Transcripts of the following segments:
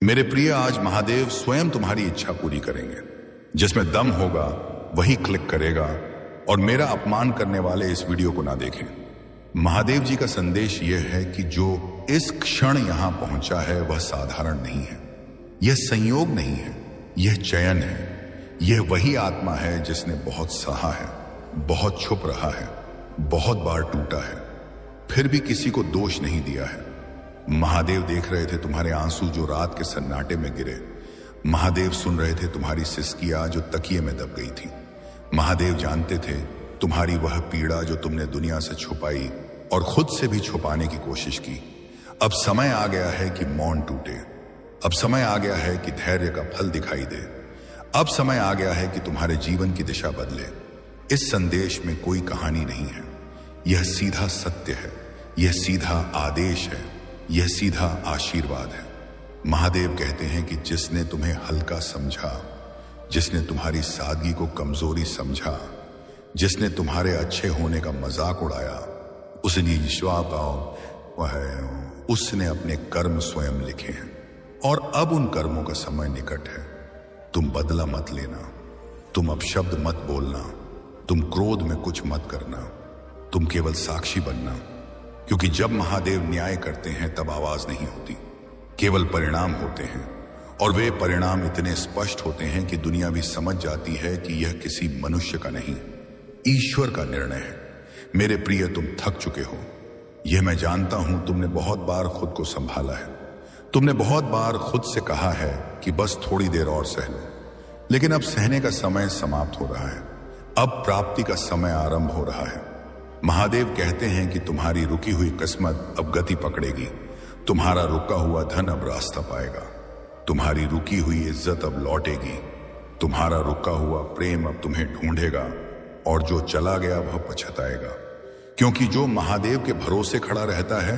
मेरे प्रिय, आज महादेव स्वयं तुम्हारी इच्छा पूरी करेंगे। जिसमें दम होगा वही क्लिक करेगा और मेरा अपमान करने वाले इस वीडियो को ना देखें। महादेव जी का संदेश यह है कि जो इस क्षण यहां पहुंचा है वह साधारण नहीं है, यह संयोग नहीं है, यह चयन है। यह वही आत्मा है जिसने बहुत सहा है, बहुत छुप रहा है, बहुत बार टूटा है, फिर भी किसी को दोष नहीं दिया है। महादेव देख रहे थे तुम्हारे आंसू जो रात के सन्नाटे में गिरे। महादेव सुन रहे थे तुम्हारी सिसकियां जो तकिए में दब गई थी। महादेव जानते थे तुम्हारी वह पीड़ा जो तुमने दुनिया से छुपाई और खुद से भी छुपाने की कोशिश की। अब समय आ गया है कि मौन टूटे। अब समय आ गया है कि धैर्य का फल दिखाई दे। अब समय आ गया है कि तुम्हारे जीवन की दिशा बदले। इस संदेश में कोई कहानी नहीं है, यह सीधा सत्य है, यह सीधा आदेश है, यह सीधा आशीर्वाद है। महादेव कहते हैं कि जिसने तुम्हें हल्का समझा, जिसने तुम्हारी सादगी को कमजोरी समझा, जिसने तुम्हारे अच्छे होने का मजाक उड़ाया, उसने उसने अपने कर्म स्वयं लिखे हैं और अब उन कर्मों का समय निकट है। तुम बदला मत लेना, तुम अपशब्द मत बोलना, तुम क्रोध में कुछ मत करना, तुम केवल साक्षी बनना। क्योंकि जब महादेव न्याय करते हैं तब आवाज नहीं होती, केवल परिणाम होते हैं। और वे परिणाम इतने स्पष्ट होते हैं कि दुनिया भी समझ जाती है कि यह किसी मनुष्य का नहीं, ईश्वर का निर्णय है। मेरे प्रिय, तुम थक चुके हो, यह मैं जानता हूं। तुमने बहुत बार खुद को संभाला है, तुमने बहुत बार खुद से कहा है कि बस थोड़ी देर और सह लो, लेकिन अब सहने का समय समाप्त हो रहा है। अब प्राप्ति का समय आरंभ हो रहा है। महादेव कहते हैं कि तुम्हारी रुकी हुई किस्मत अब गति पकड़ेगी, तुम्हारा रुका हुआ धन अब रास्ता पाएगा, तुम्हारी रुकी हुई इज्जत अब लौटेगी, तुम्हारा रुका हुआ प्रेम अब तुम्हें ढूंढेगा और जो चला गया वह पछताएगा। क्योंकि जो महादेव के भरोसे खड़ा रहता है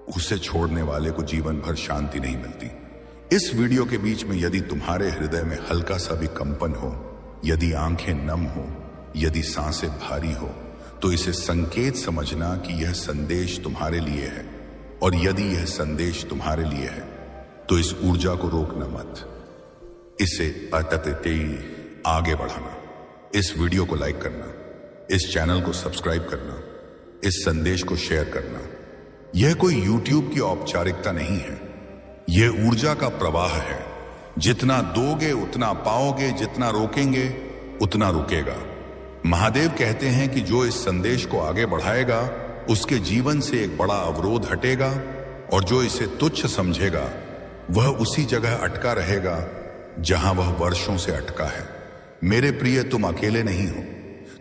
उसे छोड़ने वाले को जीवन भर शांति नहीं मिलती। इस वीडियो के बीच में यदि तुम्हारे हृदय में हल्का सा भी कंपन हो, यदि आंखें नम हो, यदि सांसें भारी हो, तो इसे संकेत समझना कि यह संदेश तुम्हारे लिए है। और यदि यह संदेश तुम्हारे लिए है तो इस ऊर्जा को रोकना मत, इसे आगे बढ़ाना। इस वीडियो को लाइक करना, इस चैनल को सब्सक्राइब करना, इस संदेश को शेयर करना। यह कोई यूट्यूब की औपचारिकता नहीं है, यह ऊर्जा का प्रवाह है। जितना दोगे उतना पाओगे, जितना रोकेंगे उतना रुकेगा। महादेव कहते हैं कि जो इस संदेश को आगे बढ़ाएगा उसके जीवन से एक बड़ा अवरोध हटेगा और जो इसे तुच्छ समझेगा वह उसी जगह अटका रहेगा जहां वह वर्षों से अटका है। मेरे प्रिय, तुम अकेले नहीं हो।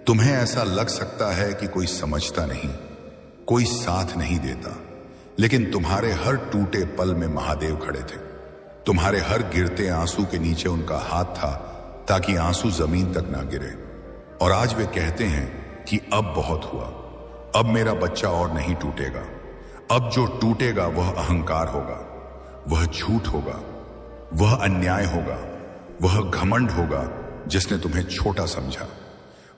तुम्हें ऐसा लग सकता है कि कोई समझता नहीं, कोई साथ नहीं देता, लेकिन तुम्हारे हर टूटे पल में महादेव खड़े थे। तुम्हारे हर गिरते आंसू के नीचे उनका हाथ था ताकि आंसू जमीन तक ना गिरे। और आज वे कहते हैं कि अब बहुत हुआ, अब मेरा बच्चा और नहीं टूटेगा। अब जो टूटेगा वह अहंकार होगा, वह झूठ होगा, वह अन्याय होगा, वह घमंड होगा जिसने तुम्हें छोटा समझा।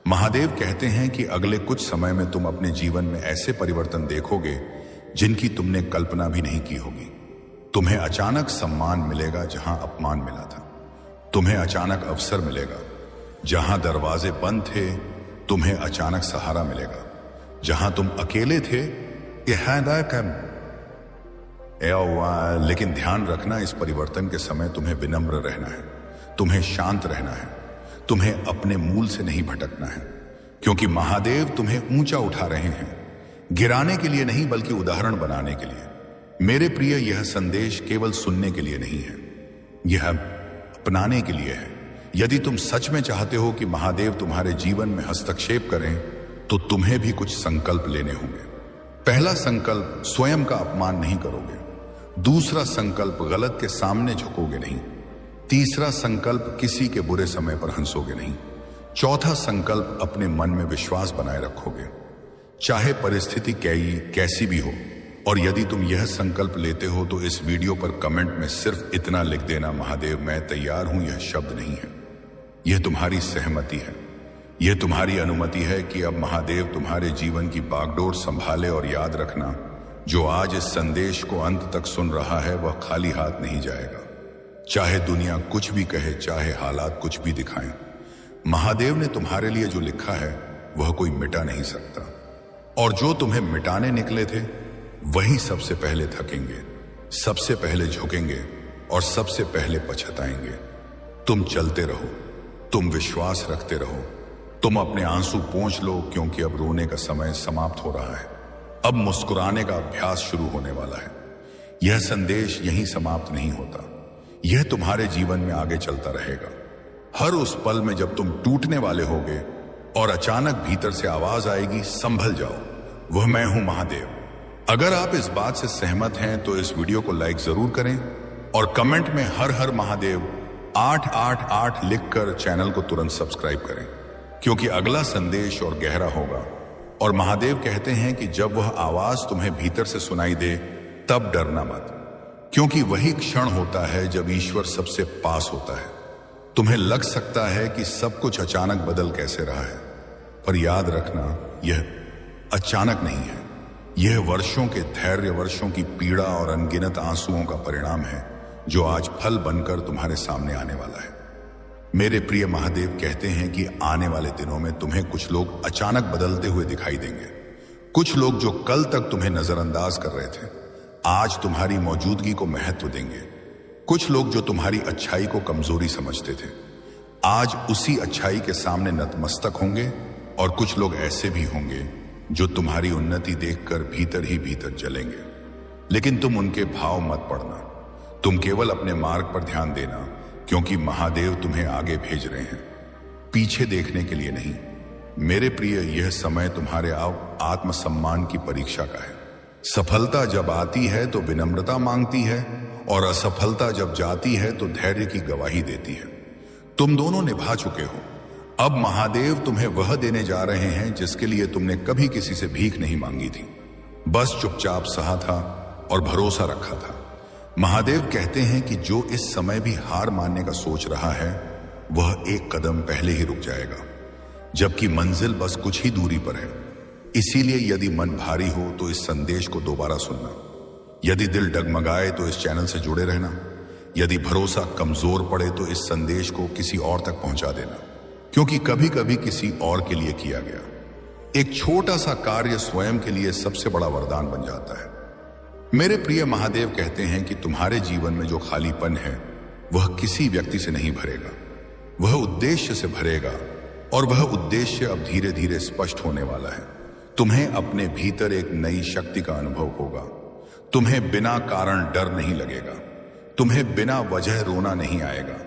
महादेव कहते हैं कि अगले कुछ समय में तुम अपने जीवन में ऐसे परिवर्तन देखोगे जिनकी तुमने कल्पना भी नहीं की होगी। तुम्हें अचानक सम्मान मिलेगा जहां अपमान मिला था, तुम्हें अचानक अवसर मिलेगा जहां दरवाजे बंद थे, तुम्हें अचानक सहारा मिलेगा जहां तुम अकेले थे। लेकिन ध्यान रखना, इस परिवर्तन के समय तुम्हें विनम्र रहना है, तुम्हें शांत रहना है, तुम्हें अपने मूल से नहीं भटकना है। क्योंकि महादेव तुम्हें ऊंचा उठा रहे हैं, गिराने के लिए नहीं बल्कि उदाहरण बनाने के लिए। मेरे प्रिय, यह संदेश केवल सुनने के लिए नहीं है, यह अपनाने के लिए है। यदि तुम सच में चाहते हो कि महादेव तुम्हारे जीवन में हस्तक्षेप करें तो तुम्हें भी कुछ संकल्प लेने होंगे। पहला संकल्प, स्वयं का अपमान नहीं करोगे। दूसरा संकल्प, गलत के सामने झुकोगे नहीं। तीसरा संकल्प, किसी के बुरे समय पर हंसोगे नहीं। चौथा संकल्प, अपने मन में विश्वास बनाए रखोगे, चाहे परिस्थिति कैसी भी हो। और यदि तुम यह संकल्प लेते हो तो इस वीडियो पर कमेंट में सिर्फ इतना लिख देना, महादेव मैं तैयार हूं। यह शब्द नहीं है, यह तुम्हारी सहमति है, यह तुम्हारी अनुमति है कि अब महादेव तुम्हारे जीवन की बागडोर संभाले। और याद रखना, जो आज इस संदेश को अंत तक सुन रहा है वह खाली हाथ नहीं जाएगा। चाहे दुनिया कुछ भी कहे, चाहे हालात कुछ भी दिखाएं, महादेव ने तुम्हारे लिए जो लिखा है वह कोई मिटा नहीं सकता। और जो तुम्हें मिटाने निकले थे वही सबसे पहले थकेंगे, सबसे पहले झुकेंगे और सबसे पहले पछताएंगे। तुम चलते रहो, तुम विश्वास रखते रहो, तुम अपने आंसू पोंछ लो, क्योंकि अब रोने का समय समाप्त हो रहा है। अब मुस्कुराने का अभ्यास शुरू होने वाला है। यह संदेश यहीं समाप्त नहीं होता, यह तुम्हारे जीवन में आगे चलता रहेगा। हर उस पल में जब तुम टूटने वाले होगे और अचानक भीतर से आवाज आएगी, संभल जाओ, वह मैं हूं महादेव। अगर आप इस बात से सहमत हैं तो इस वीडियो को लाइक जरूर करें और कमेंट में हर हर महादेव 888 लिखकर चैनल को तुरंत सब्सक्राइब करें, क्योंकि अगला संदेश और गहरा होगा। और महादेव कहते हैं कि जब वह आवाज तुम्हें भीतर से सुनाई दे तब डरना मत, क्योंकि वही क्षण होता है जब ईश्वर सबसे पास होता है। तुम्हें लग सकता है कि सब कुछ अचानक बदल कैसे रहा है, पर याद रखना यह अचानक नहीं है। यह वर्षों के धैर्य, वर्षों की पीड़ा और अनगिनत आंसुओं का परिणाम है जो आज फल बनकर तुम्हारे सामने आने वाला है। मेरे प्रिय महादेव कहते हैं कि आने वाले दिनों में तुम्हें कुछ लोग अचानक बदलते हुए दिखाई देंगे। कुछ लोग जो कल तक तुम्हें नजरअंदाज कर रहे थे आज तुम्हारी मौजूदगी को महत्व देंगे। कुछ लोग जो तुम्हारी अच्छाई को कमजोरी समझते थे आज उसी अच्छाई के सामने नतमस्तक होंगे। और कुछ लोग ऐसे भी होंगे जो तुम्हारी उन्नति देखकर भीतर ही भीतर जलेंगे। लेकिन तुम उनके भाव मत पड़ना, तुम केवल अपने मार्ग पर ध्यान देना, क्योंकि महादेव तुम्हें आगे भेज रहे हैं, पीछे देखने के लिए नहीं। मेरे प्रिय, यह समय तुम्हारे आत्मसम्मान की परीक्षा का है। सफलता जब आती है तो विनम्रता मांगती है, और असफलता जब जाती है तो धैर्य की गवाही देती है। तुम दोनों निभा चुके हो, अब महादेव तुम्हें वह देने जा रहे हैं जिसके लिए तुमने कभी किसी से भीख नहीं मांगी थी, बस चुपचाप सहा था और भरोसा रखा था। महादेव कहते हैं कि जो इस समय भी हार मानने का सोच रहा है वह एक कदम पहले ही रुक जाएगा, जबकि मंजिल बस कुछ ही दूरी पर है। इसीलिए यदि मन भारी हो तो इस संदेश को दोबारा सुनना, यदि दिल डगमगाए तो इस चैनल से जुड़े रहना, यदि भरोसा कमजोर पड़े तो इस संदेश को किसी और तक पहुंचा देना, क्योंकि कभी कभी किसी और के लिए किया गया एक छोटा सा कार्य स्वयं के लिए सबसे बड़ा वरदान बन जाता है। मेरे प्रिय, महादेव कहते हैं कि तुम्हारे जीवन में जो खालीपन है वह किसी व्यक्ति से नहीं भरेगा, वह उद्देश्य से भरेगा, और वह उद्देश्य अब धीरे धीरे स्पष्ट होने वाला है। तुम्हें अपने भीतर एक नई शक्ति का अनुभव होगा। तुम्हें बिना कारण डर नहीं लगेगा, तुम्हें बिना वजह रोना नहीं आएगा,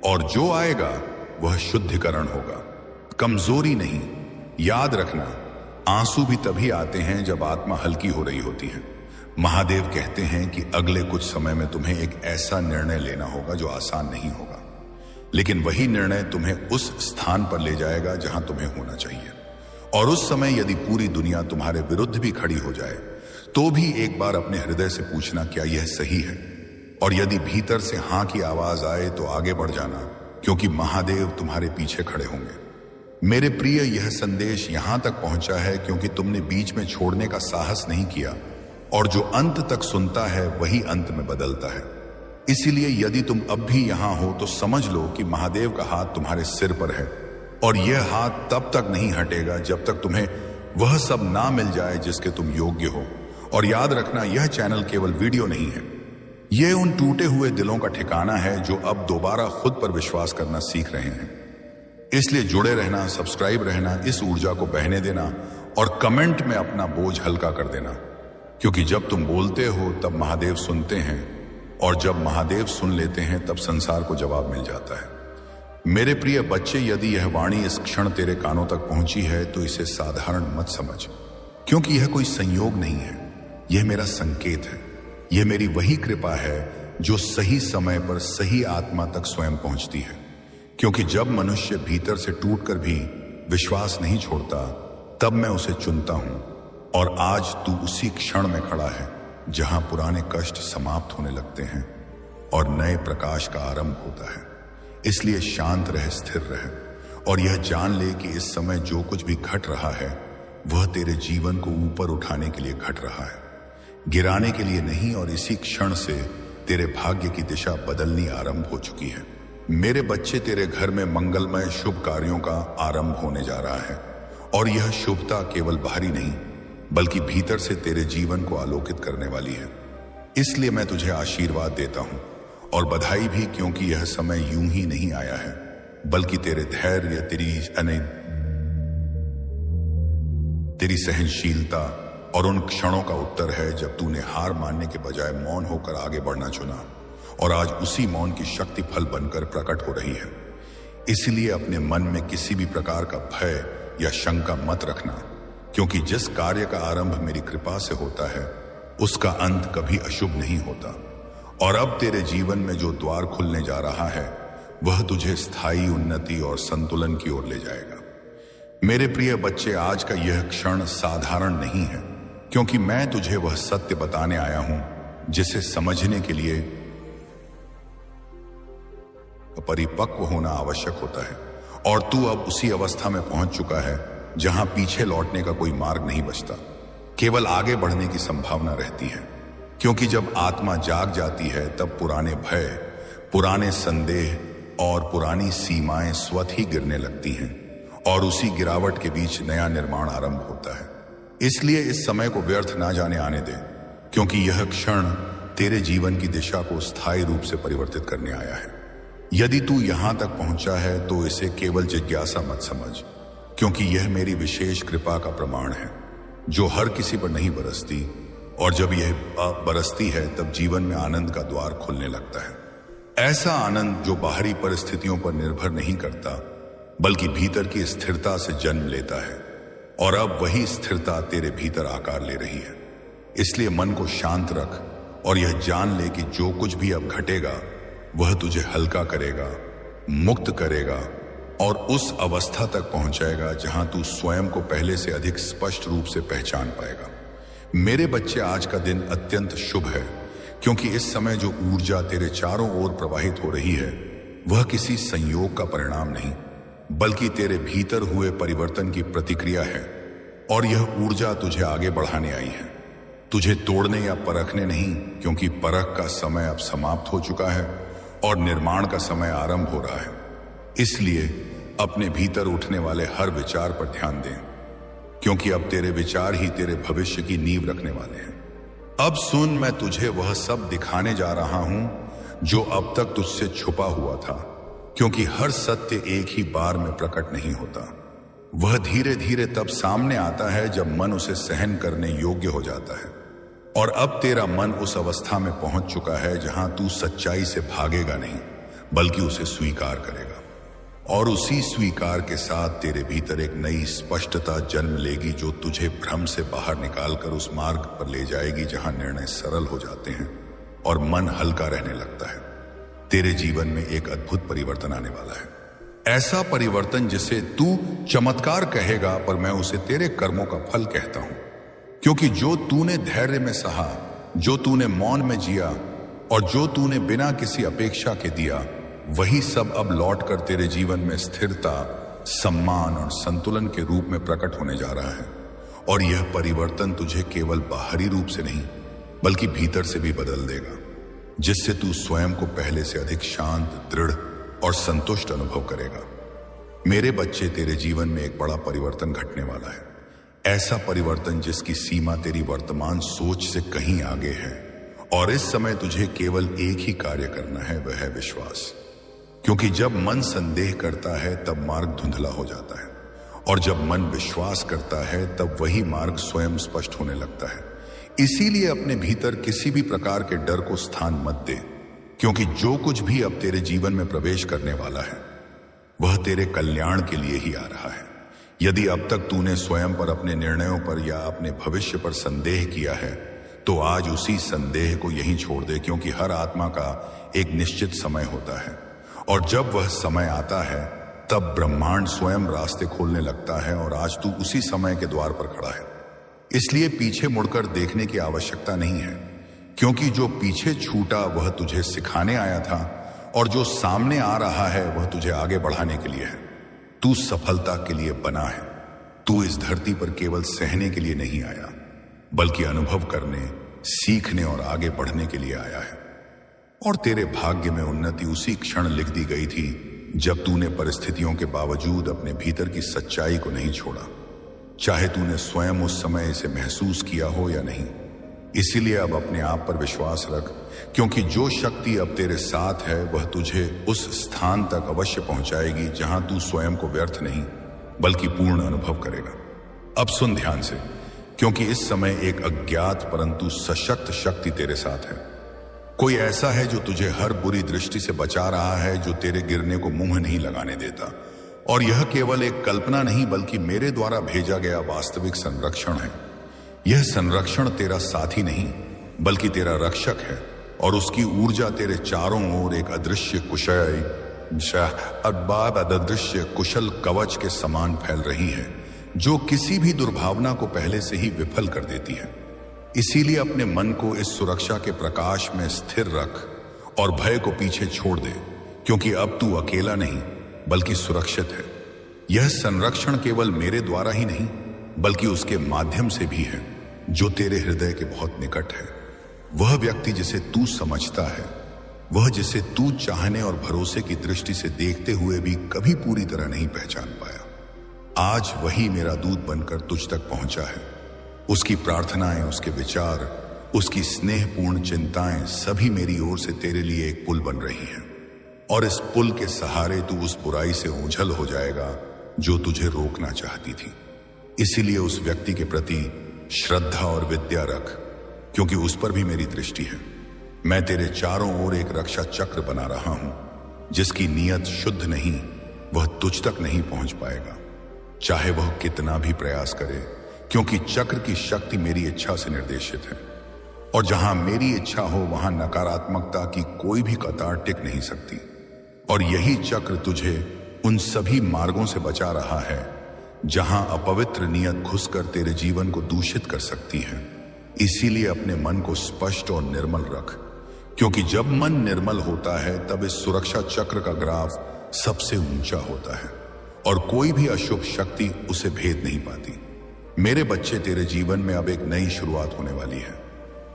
और जो आएगा वह शुद्धिकरण होगा, कमजोरी नहीं। याद रखना, आंसू भी तभी आते हैं जब आत्मा हल्की हो रही होती है। महादेव कहते हैं कि अगले कुछ समय में तुम्हें एक ऐसा निर्णय लेना होगा जो आसान नहीं होगा, लेकिन वही निर्णय तुम्हें उस स्थान पर ले जाएगा जहां तुम्हें होना चाहिए। और उस समय यदि पूरी दुनिया तुम्हारे विरुद्ध भी खड़ी हो जाए तो भी एक बार अपने हृदय से पूछना, क्या यह सही है? और यदि भीतर से हां की आवाज आए तो आगे बढ़ जाना, क्योंकि महादेव तुम्हारे पीछे खड़े होंगे। मेरे प्रिय, यह संदेश यहां तक पहुंचा है क्योंकि तुमने बीच में छोड़ने का साहस नहीं किया, और जो अंत तक सुनता है वही अंत में बदलता है। इसीलिए यदि तुम अब भी यहां हो तो समझ लो कि महादेव का हाथ तुम्हारे सिर पर है, और यह हाथ तब तक नहीं हटेगा जब तक तुम्हें वह सब ना मिल जाए जिसके तुम योग्य हो। और याद रखना, यह चैनल केवल वीडियो नहीं है, यह उन टूटे हुए दिलों का ठिकाना है जो अब दोबारा खुद पर विश्वास करना सीख रहे हैं। इसलिए जुड़े रहना, सब्सक्राइब रहना, इस ऊर्जा को बहने देना, और कमेंट में अपना बोझ हल्का कर देना, क्योंकि जब तुम बोलते हो तब महादेव सुनते हैं, और जब महादेव सुन लेते हैं तब संसार को जवाब मिल जाता है। मेरे प्रिय बच्चे, यदि यह वाणी इस क्षण तेरे कानों तक पहुंची है तो इसे साधारण मत समझ, क्योंकि यह कोई संयोग नहीं है, यह मेरा संकेत है। यह मेरी वही कृपा है जो सही समय पर सही आत्मा तक स्वयं पहुंचती है। क्योंकि जब मनुष्य भीतर से टूटकर भी विश्वास नहीं छोड़ता तब मैं उसे चुनता हूं, और आज तू उसी क्षण में खड़ा है जहां पुराने कष्ट समाप्त होने लगते हैं और नए प्रकाश का आरंभ होता है। इसलिए शांत रह, स्थिर रह, और यह जान ले कि इस समय जो कुछ भी घट रहा है वह तेरे जीवन को ऊपर उठाने के लिए घट रहा है। गिराने के लिए नहीं, और इसी क्षण से तेरे भाग्य की दिशा बदलनी आरंभ हो चुकी है। मेरे बच्चे, तेरे घर में मंगलमय शुभ कार्यों का आरंभ होने जा रहा है, और यह शुभता केवल बाहरी नहीं बल्कि भीतर से तेरे जीवन को आलोकित करने वाली है। इसलिए मैं तुझे आशीर्वाद देता हूं और बधाई भी, क्योंकि यह समय यूं ही नहीं आया है बल्कि तेरे धैर्य, तेरी सहनशीलता और उन क्षणों का उत्तर है जब तूने हार मानने के बजाय मौन होकर आगे बढ़ना चुना, और आज उसी मौन की शक्ति फल बनकर प्रकट हो रही है। इसलिए अपने मन में किसी भी प्रकार का भय या शंका मत रखना, क्योंकि जिस कार्य का आरंभ मेरी कृपा से होता है उसका अंत कभी अशुभ नहीं होता। और अब तेरे जीवन में जो द्वार खुलने जा रहा है वह तुझे स्थायी उन्नति और संतुलन की ओर ले जाएगा। मेरे प्रिय बच्चे, आज का यह क्षण साधारण नहीं है, क्योंकि मैं तुझे वह सत्य बताने आया हूं जिसे समझने के लिए परिपक्व होना आवश्यक होता है। और तू अब उसी अवस्था में पहुंच चुका है जहां पीछे लौटने का कोई मार्ग नहीं बचता, केवल आगे बढ़ने की संभावना रहती है। क्योंकि जब आत्मा जाग जाती है तब पुराने भय, पुराने संदेह और पुरानी सीमाएं स्वतः ही गिरने लगती हैं, और उसी गिरावट के बीच नया निर्माण आरंभ होता है। इसलिए इस समय को व्यर्थ ना जाने आने दे, क्योंकि यह क्षण तेरे जीवन की दिशा को स्थायी रूप से परिवर्तित करने आया है। यदि तू यहां तक पहुंचा है तो इसे केवल जिज्ञासा मत समझ, क्योंकि यह मेरी विशेष कृपा का प्रमाण है जो हर किसी पर नहीं बरसती, और जब यह बरसती है तब जीवन में आनंद का द्वार खुलने लगता है। ऐसा आनंद जो बाहरी परिस्थितियों पर निर्भर नहीं करता बल्कि भीतर की स्थिरता से जन्म लेता है, और अब वही स्थिरता तेरे भीतर आकार ले रही है। इसलिए मन को शांत रख और यह जान ले कि जो कुछ भी अब घटेगा वह तुझे हल्का करेगा, मुक्त करेगा और उस अवस्था तक पहुंचाएगा जहां तू स्वयं को पहले से अधिक स्पष्ट रूप से पहचान पाएगा। मेरे बच्चे, आज का दिन अत्यंत शुभ है, क्योंकि इस समय जो ऊर्जा तेरे चारों ओर प्रवाहित हो रही है वह किसी संयोग का परिणाम नहीं बल्कि तेरे भीतर हुए परिवर्तन की प्रतिक्रिया है। और यह ऊर्जा तुझे आगे बढ़ाने आई है, तुझे तोड़ने या परखने नहीं, क्योंकि परख का समय अब समाप्त हो चुका है और निर्माण का समय आरंभ हो रहा है। इसलिए अपने भीतर उठने वाले हर विचार पर ध्यान दें, क्योंकि अब तेरे विचार ही तेरे भविष्य की नींव रखने वाले हैं। अब सुन, मैं तुझे वह सब दिखाने जा रहा हूं जो अब तक तुझसे छुपा हुआ था, क्योंकि हर सत्य एक ही बार में प्रकट नहीं होता। वह धीरे धीरे तब सामने आता है जब मन उसे सहन करने योग्य हो जाता है। और अब तेरा मन उस अवस्था में पहुंच चुका है जहां तू सच्चाई से भागेगा नहीं बल्कि उसे स्वीकार करेगा, और उसी स्वीकार के साथ तेरे भीतर एक नई स्पष्टता जन्म लेगी जो तुझे भ्रम से बाहर निकालकर उस मार्ग पर ले जाएगी जहां निर्णय सरल हो जाते हैं और मन हल्का रहने लगता है। तेरे जीवन में एक अद्भुत परिवर्तन आने वाला है, ऐसा परिवर्तन जिसे तू चमत्कार कहेगा, पर मैं उसे तेरे कर्मों का फल कहता हूं। क्योंकि जो तूने धैर्य में सहा, जो तूने मौन में जिया और जो तूने बिना किसी अपेक्षा के दिया, वही सब अब लौटकर तेरे जीवन में स्थिरता, सम्मान और संतुलन के रूप में प्रकट होने जा रहा है। और यह परिवर्तन तुझे केवल बाहरी रूप से नहीं बल्कि भीतर से भी बदल देगा, जिससे तू स्वयं को पहले से अधिक शांत, दृढ़ और संतुष्ट अनुभव करेगा। मेरे बच्चे, तेरे जीवन में एक बड़ा परिवर्तन घटने वाला है, ऐसा परिवर्तन जिसकी सीमा तेरी वर्तमान सोच से कहीं आगे है। और इस समय तुझे केवल एक ही कार्य करना है, वह है विश्वास। क्योंकि जब मन संदेह करता है तब मार्ग धुंधला हो जाता है, और जब मन विश्वास करता है तब वही मार्ग स्वयं स्पष्ट होने लगता है। इसीलिए अपने भीतर किसी भी प्रकार के डर को स्थान मत दे, क्योंकि जो कुछ भी अब तेरे जीवन में प्रवेश करने वाला है वह तेरे कल्याण के लिए ही आ रहा है। यदि अब तक तूने स्वयं पर, अपने निर्णयों पर या अपने भविष्य पर संदेह किया है तो आज उसी संदेह को यहीं छोड़ दे, क्योंकि हर आत्मा का एक निश्चित समय होता है, और जब वह समय आता है तब ब्रह्मांड स्वयं रास्ते खोलने लगता है, और आज तू उसी समय के द्वार पर खड़ा है। इसलिए पीछे मुड़कर देखने की आवश्यकता नहीं है, क्योंकि जो पीछे छूटा वह तुझे सिखाने आया था, और जो सामने आ रहा है वह तुझे आगे बढ़ाने के लिए है। तू सफलता के लिए बना है। तू इस धरती पर केवल सहने के लिए नहीं आया, बल्कि अनुभव करने, सीखने और आगे बढ़ने के लिए आया है। और तेरे भाग्य में उन्नति उसी क्षण लिख दी गई थी जब तूने परिस्थितियों के बावजूद अपने भीतर की सच्चाई को नहीं छोड़ा, चाहे तूने स्वयं उस समय इसे महसूस किया हो या नहीं। इसीलिए अब अपने आप पर विश्वास रख, क्योंकि जो शक्ति अब तेरे साथ है वह तुझे उस स्थान तक अवश्य पहुंचाएगी जहां तू स्वयं को व्यर्थ नहीं बल्कि पूर्ण अनुभव करेगा। अब सुन ध्यान से, क्योंकि इस समय एक अज्ञात परंतु सशक्त शक्ति तेरे साथ है। कोई ऐसा है जो तुझे हर बुरी दृष्टि से बचा रहा है, जो तेरे गिरने को मुंह नहीं लगाने देता। और यह केवल एक कल्पना नहीं बल्कि मेरे द्वारा भेजा गया वास्तविक संरक्षण है। यह संरक्षण तेरा साथी नहीं बल्कि तेरा रक्षक है, और उसकी ऊर्जा तेरे चारों ओर एक अदृश्य कुशल कवच के समान फैल रही है, जो किसी भी दुर्भावना को पहले से ही विफल कर देती है। इसीलिए अपने मन को इस सुरक्षा के प्रकाश में स्थिर रख और भय को पीछे छोड़ दे, क्योंकि अब तू अकेला नहीं बल्कि सुरक्षित है। यह संरक्षण केवल मेरे द्वारा ही नहीं बल्कि उसके माध्यम से भी है, जो तेरे हृदय के बहुत निकट है। वह व्यक्ति जिसे तू समझता है, वह जिसे तू चाहने और भरोसे की दृष्टि से देखते हुए भी कभी पूरी तरह नहीं पहचान पाया, आज वही मेरा दूत बनकर तुझ तक पहुंचा है। उसकी प्रार्थनाएं, उसके विचार, उसकी स्नेहपूर्ण चिंताएं सभी मेरी ओर से तेरे लिए एक पुल बन रही हैं, और इस पुल के सहारे तू उस बुराई से ओझल हो जाएगा जो तुझे रोकना चाहती थी। इसीलिए उस व्यक्ति के प्रति श्रद्धा और विद्या रख, क्योंकि उस पर भी मेरी दृष्टि है। मैं तेरे चारों ओर एक रक्षा चक्र बना रहा हूं, जिसकी नीयत शुद्ध नहीं वह तुझ तक नहीं पहुंच पाएगा, चाहे वह कितना भी प्रयास करे, क्योंकि चक्र की शक्ति मेरी इच्छा से निर्देशित है। और जहां मेरी इच्छा हो वहां नकारात्मकता की कोई भी कतार टिक नहीं सकती। और यही चक्र तुझे उन सभी मार्गों से बचा रहा है जहां अपवित्र नियत घुसकर तेरे जीवन को दूषित कर सकती है। इसीलिए अपने मन को स्पष्ट और निर्मल रख, क्योंकि जब मन निर्मल होता है तब इस सुरक्षा चक्र का ग्राफ सबसे ऊंचा होता है और कोई भी अशुभ शक्ति उसे भेद नहीं पाती। मेरे बच्चे, तेरे जीवन में अब एक नई शुरुआत होने वाली है।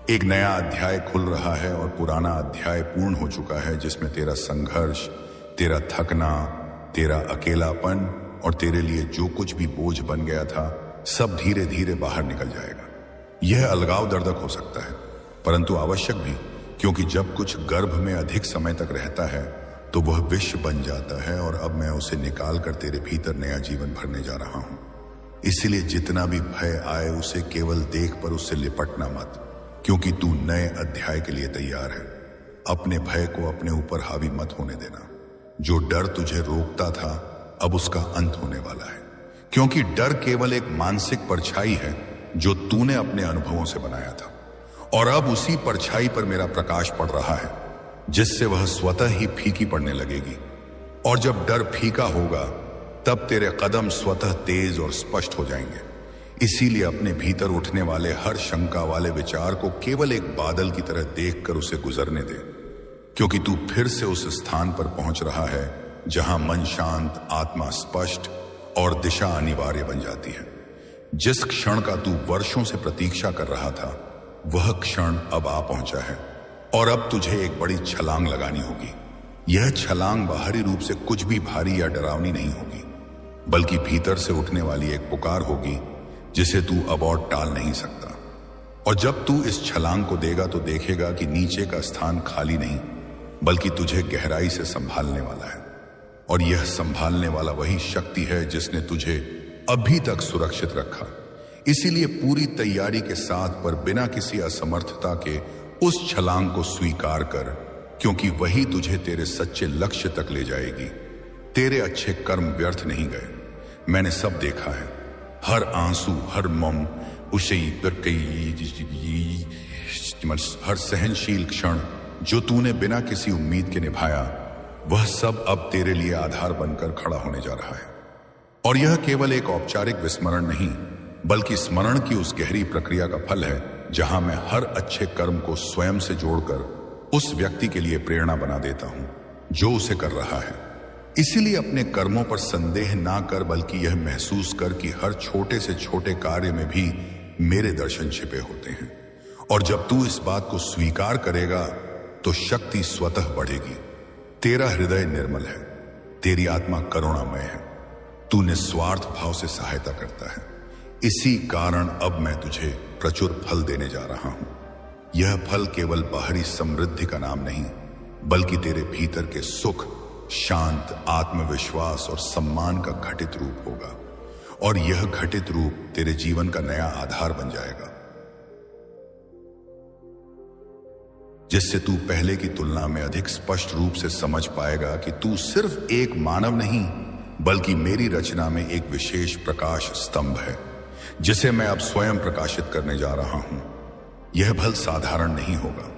एक नया अध्याय खुल रहा है और पुराना अध्याय पूर्ण हो चुका है, जिसमें तेरा संघर्ष, तेरा थकना, तेरा अकेलापन और तेरे लिए जो कुछ भी बोझ बन गया था, सब धीरे धीरे बाहर निकल जाएगा। यह अलगाव दर्दक हो सकता है, परंतु आवश्यक भी, क्योंकि जब कुछ गर्भ में अधिक समय तक रहता है तो वह विष बन जाता है, और अब मैं उसे निकाल कर तेरे भीतर नया जीवन भरने जा रहा हूं। इसलिए जितना भी भय आए उसे केवल देख पर उससे लिपटना मत, क्योंकि तू नए अध्याय के लिए तैयार है। अपने भय को अपने ऊपर हावी मत होने देना। जो डर तुझे रोकता था अब उसका अंत होने वाला है, क्योंकि डर केवल एक मानसिक परछाई है जो तूने अपने अनुभवों से बनाया था, और अब उसी परछाई पर मेरा प्रकाश पड़ रहा है, जिससे वह स्वतः ही फीकी पड़ने लगेगी। और जब डर फीका होगा तब तेरे कदम स्वतः तेज और स्पष्ट हो जाएंगे। इसीलिए अपने भीतर उठने वाले हर शंका वाले विचार को केवल एक बादल की तरह देखकर उसे गुजरने दे, क्योंकि तू फिर से उस स्थान पर पहुंच रहा है जहां मन शांत, आत्मा स्पष्ट और दिशा अनिवार्य बन जाती है। जिस क्षण का तू वर्षों से प्रतीक्षा कर रहा था, वह क्षण अब आ पहुंचा है, और अब तुझे एक बड़ी छलांग लगानी होगी। यह छलांग बाहरी रूप से कुछ भी भारी या डरावनी नहीं होगी, बल्कि भीतर से उठने वाली एक पुकार होगी जिसे तू अब और टाल नहीं सकता। और जब तू इस छलांग को देगा तो देखेगा कि नीचे का स्थान खाली नहीं बल्कि तुझे गहराई से संभालने वाला है, और यह संभालने वाला वही शक्ति है जिसने तुझे अभी तक सुरक्षित रखा। इसीलिए पूरी तैयारी के साथ पर बिना किसी असमर्थता के उस छलांग को स्वीकार कर, क्योंकि वही तुझे तेरे सच्चे लक्ष्य तक ले जाएगी। तेरे अच्छे कर्म व्यर्थ नहीं गए। मैंने सब देखा है, हर आंसू, हर मम, उसे हर सहनशील क्षण जो तूने बिना किसी उम्मीद के निभाया, वह सब अब तेरे लिए आधार बनकर खड़ा होने जा रहा है। और यह केवल एक औपचारिक विस्मरण नहीं बल्कि स्मरण की उस गहरी प्रक्रिया का फल है जहां मैं हर अच्छे कर्म को स्वयं से जोड़कर उस व्यक्ति के लिए प्रेरणा बना देता हूं जो उसे कर रहा है। इसीलिए अपने कर्मों पर संदेह ना कर, बल्कि यह महसूस कर कि हर छोटे से छोटे कार्य में भी मेरे दर्शन छिपे होते हैं, और जब तू इस बात को स्वीकार करेगा तो शक्ति स्वतः बढ़ेगी। तेरा हृदय निर्मल है, तेरी आत्मा करुणामय है, तू निस्वार्थ भाव से सहायता करता है। इसी कारण अब मैं तुझे प्रचुर फल देने जा रहा हूं। यह फल केवल बाहरी समृद्धि का नाम नहीं, बल्कि तेरे भीतर के सुख, शांत, आत्मविश्वास और सम्मान का घटित रूप होगा। और यह घटित रूप तेरे जीवन का नया आधार बन जाएगा, जिससे तू पहले की तुलना में अधिक स्पष्ट रूप से समझ पाएगा कि तू सिर्फ एक मानव नहीं, बल्कि मेरी रचना में एक विशेष प्रकाश स्तंभ है, जिसे मैं अब स्वयं प्रकाशित करने जा रहा हूं। यह फल साधारण नहीं होगा,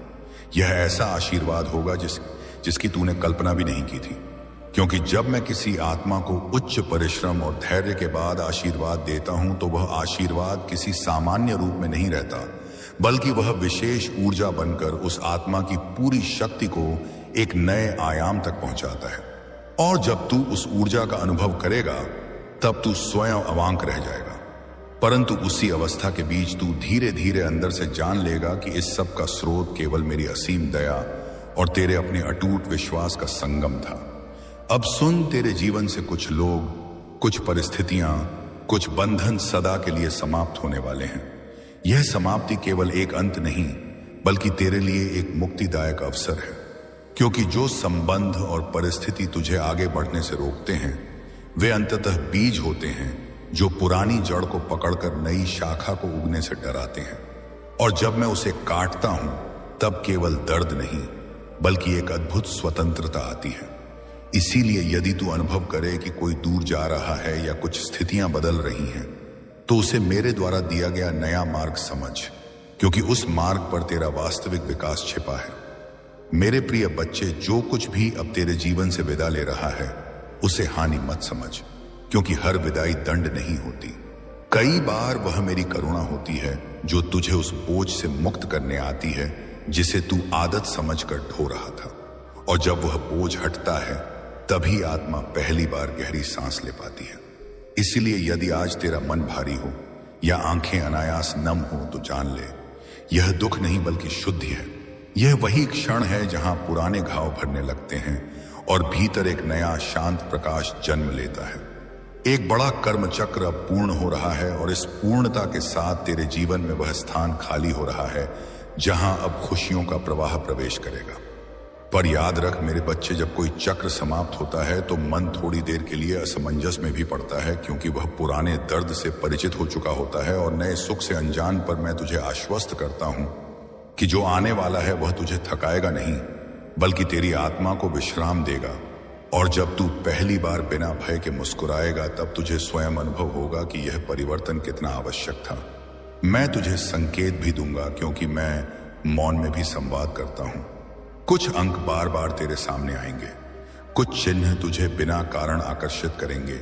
यह ऐसा आशीर्वाद होगा जिसकी तूने कल्पना भी नहीं की थी। क्योंकि जब मैं किसी आत्मा को उच्च परिश्रम और धैर्य के बाद आशीर्वाद देता हूं, तो वह आशीर्वाद किसी सामान्य रूप में नहीं रहता, बल्कि वह विशेष ऊर्जा बनकर उस आत्मा की पूरी शक्ति को एक नए आयाम तक पहुंचाता है। और जब तू उस ऊर्जा का अनुभव करेगा, तब तू स्वयं अवाक रह जाएगा। परंतु उसी अवस्था के बीच तू धीरे धीरे अंदर से जान लेगा कि इस सब का स्रोत केवल मेरी असीम दया और तेरे अपने अटूट विश्वास का संगम था। अब सुन, तेरे जीवन से कुछ लोग, कुछ परिस्थितियां, कुछ बंधन सदा के लिए समाप्त होने वाले हैं। यह समाप्ति केवल एक अंत नहीं, बल्कि तेरे लिए एक मुक्तिदायक अवसर है। क्योंकि जो संबंध और परिस्थिति तुझे आगे बढ़ने से रोकते हैं, वे अंततः बीज होते हैं जो पुरानी जड़ को पकड़कर नई शाखा को उगने से डराते हैं। और जब मैं उसे काटता हूं, तब केवल दर्द नहीं, बल्कि एक अद्भुत स्वतंत्रता आती है। इसीलिए यदि तू अनुभव करे कि कोई दूर जा रहा है या कुछ स्थितियां बदल रही हैं, तो उसे मेरे द्वारा दिया गया नया मार्ग समझ, क्योंकि उस मार्ग पर तेरा वास्तविक विकास छिपा है। मेरे प्रिय बच्चे, जो कुछ भी अब तेरे जीवन से विदा ले रहा है, उसे हानि मत समझ, क्योंकि हर विदाई दंड नहीं होती। कई बार वह मेरी करुणा होती है, जो तुझे उस बोझ से मुक्त करने आती है जिसे तू आदत समझकर ढो रहा था। और जब वह बोझ हटता है, तभी आत्मा पहली बार गहरी सांस ले पाती है। इसलिए यदि आज तेरा मन भारी हो या आंखें अनायास नम हो, तो जान ले, यह दुख नहीं बल्कि शुद्धि है। यह वही क्षण है जहां पुराने घाव भरने लगते हैं और भीतर एक नया शांत प्रकाश जन्म लेता है। एक बड़ा कर्म चक्र अब पूर्ण हो रहा है, और इस पूर्णता के साथ तेरे जीवन में वह स्थान खाली हो रहा है जहां अब खुशियों का प्रवाह प्रवेश करेगा। पर याद रख मेरे बच्चे, जब कोई चक्र समाप्त होता है तो मन थोड़ी देर के लिए असमंजस में भी पड़ता है, क्योंकि वह पुराने दर्द से परिचित हो चुका होता है। और नए सुख से अनजान पर मैं तुझे आश्वस्त करता हूं कि जो आने वाला है वह तुझे थकाएगा नहीं, बल्कि तेरी आत्मा को विश्राम देगा। और जब तू पहली बार बिना भय के मुस्कुराएगा, तब तुझे स्वयं अनुभव होगा कि यह परिवर्तन कितना आवश्यक था। मैं तुझे संकेत भी दूंगा, क्योंकि मैं मौन में भी संवाद करता हूं। कुछ अंक बार बार तेरे सामने आएंगे, कुछ चिन्ह तुझे बिना कारण आकर्षित करेंगे,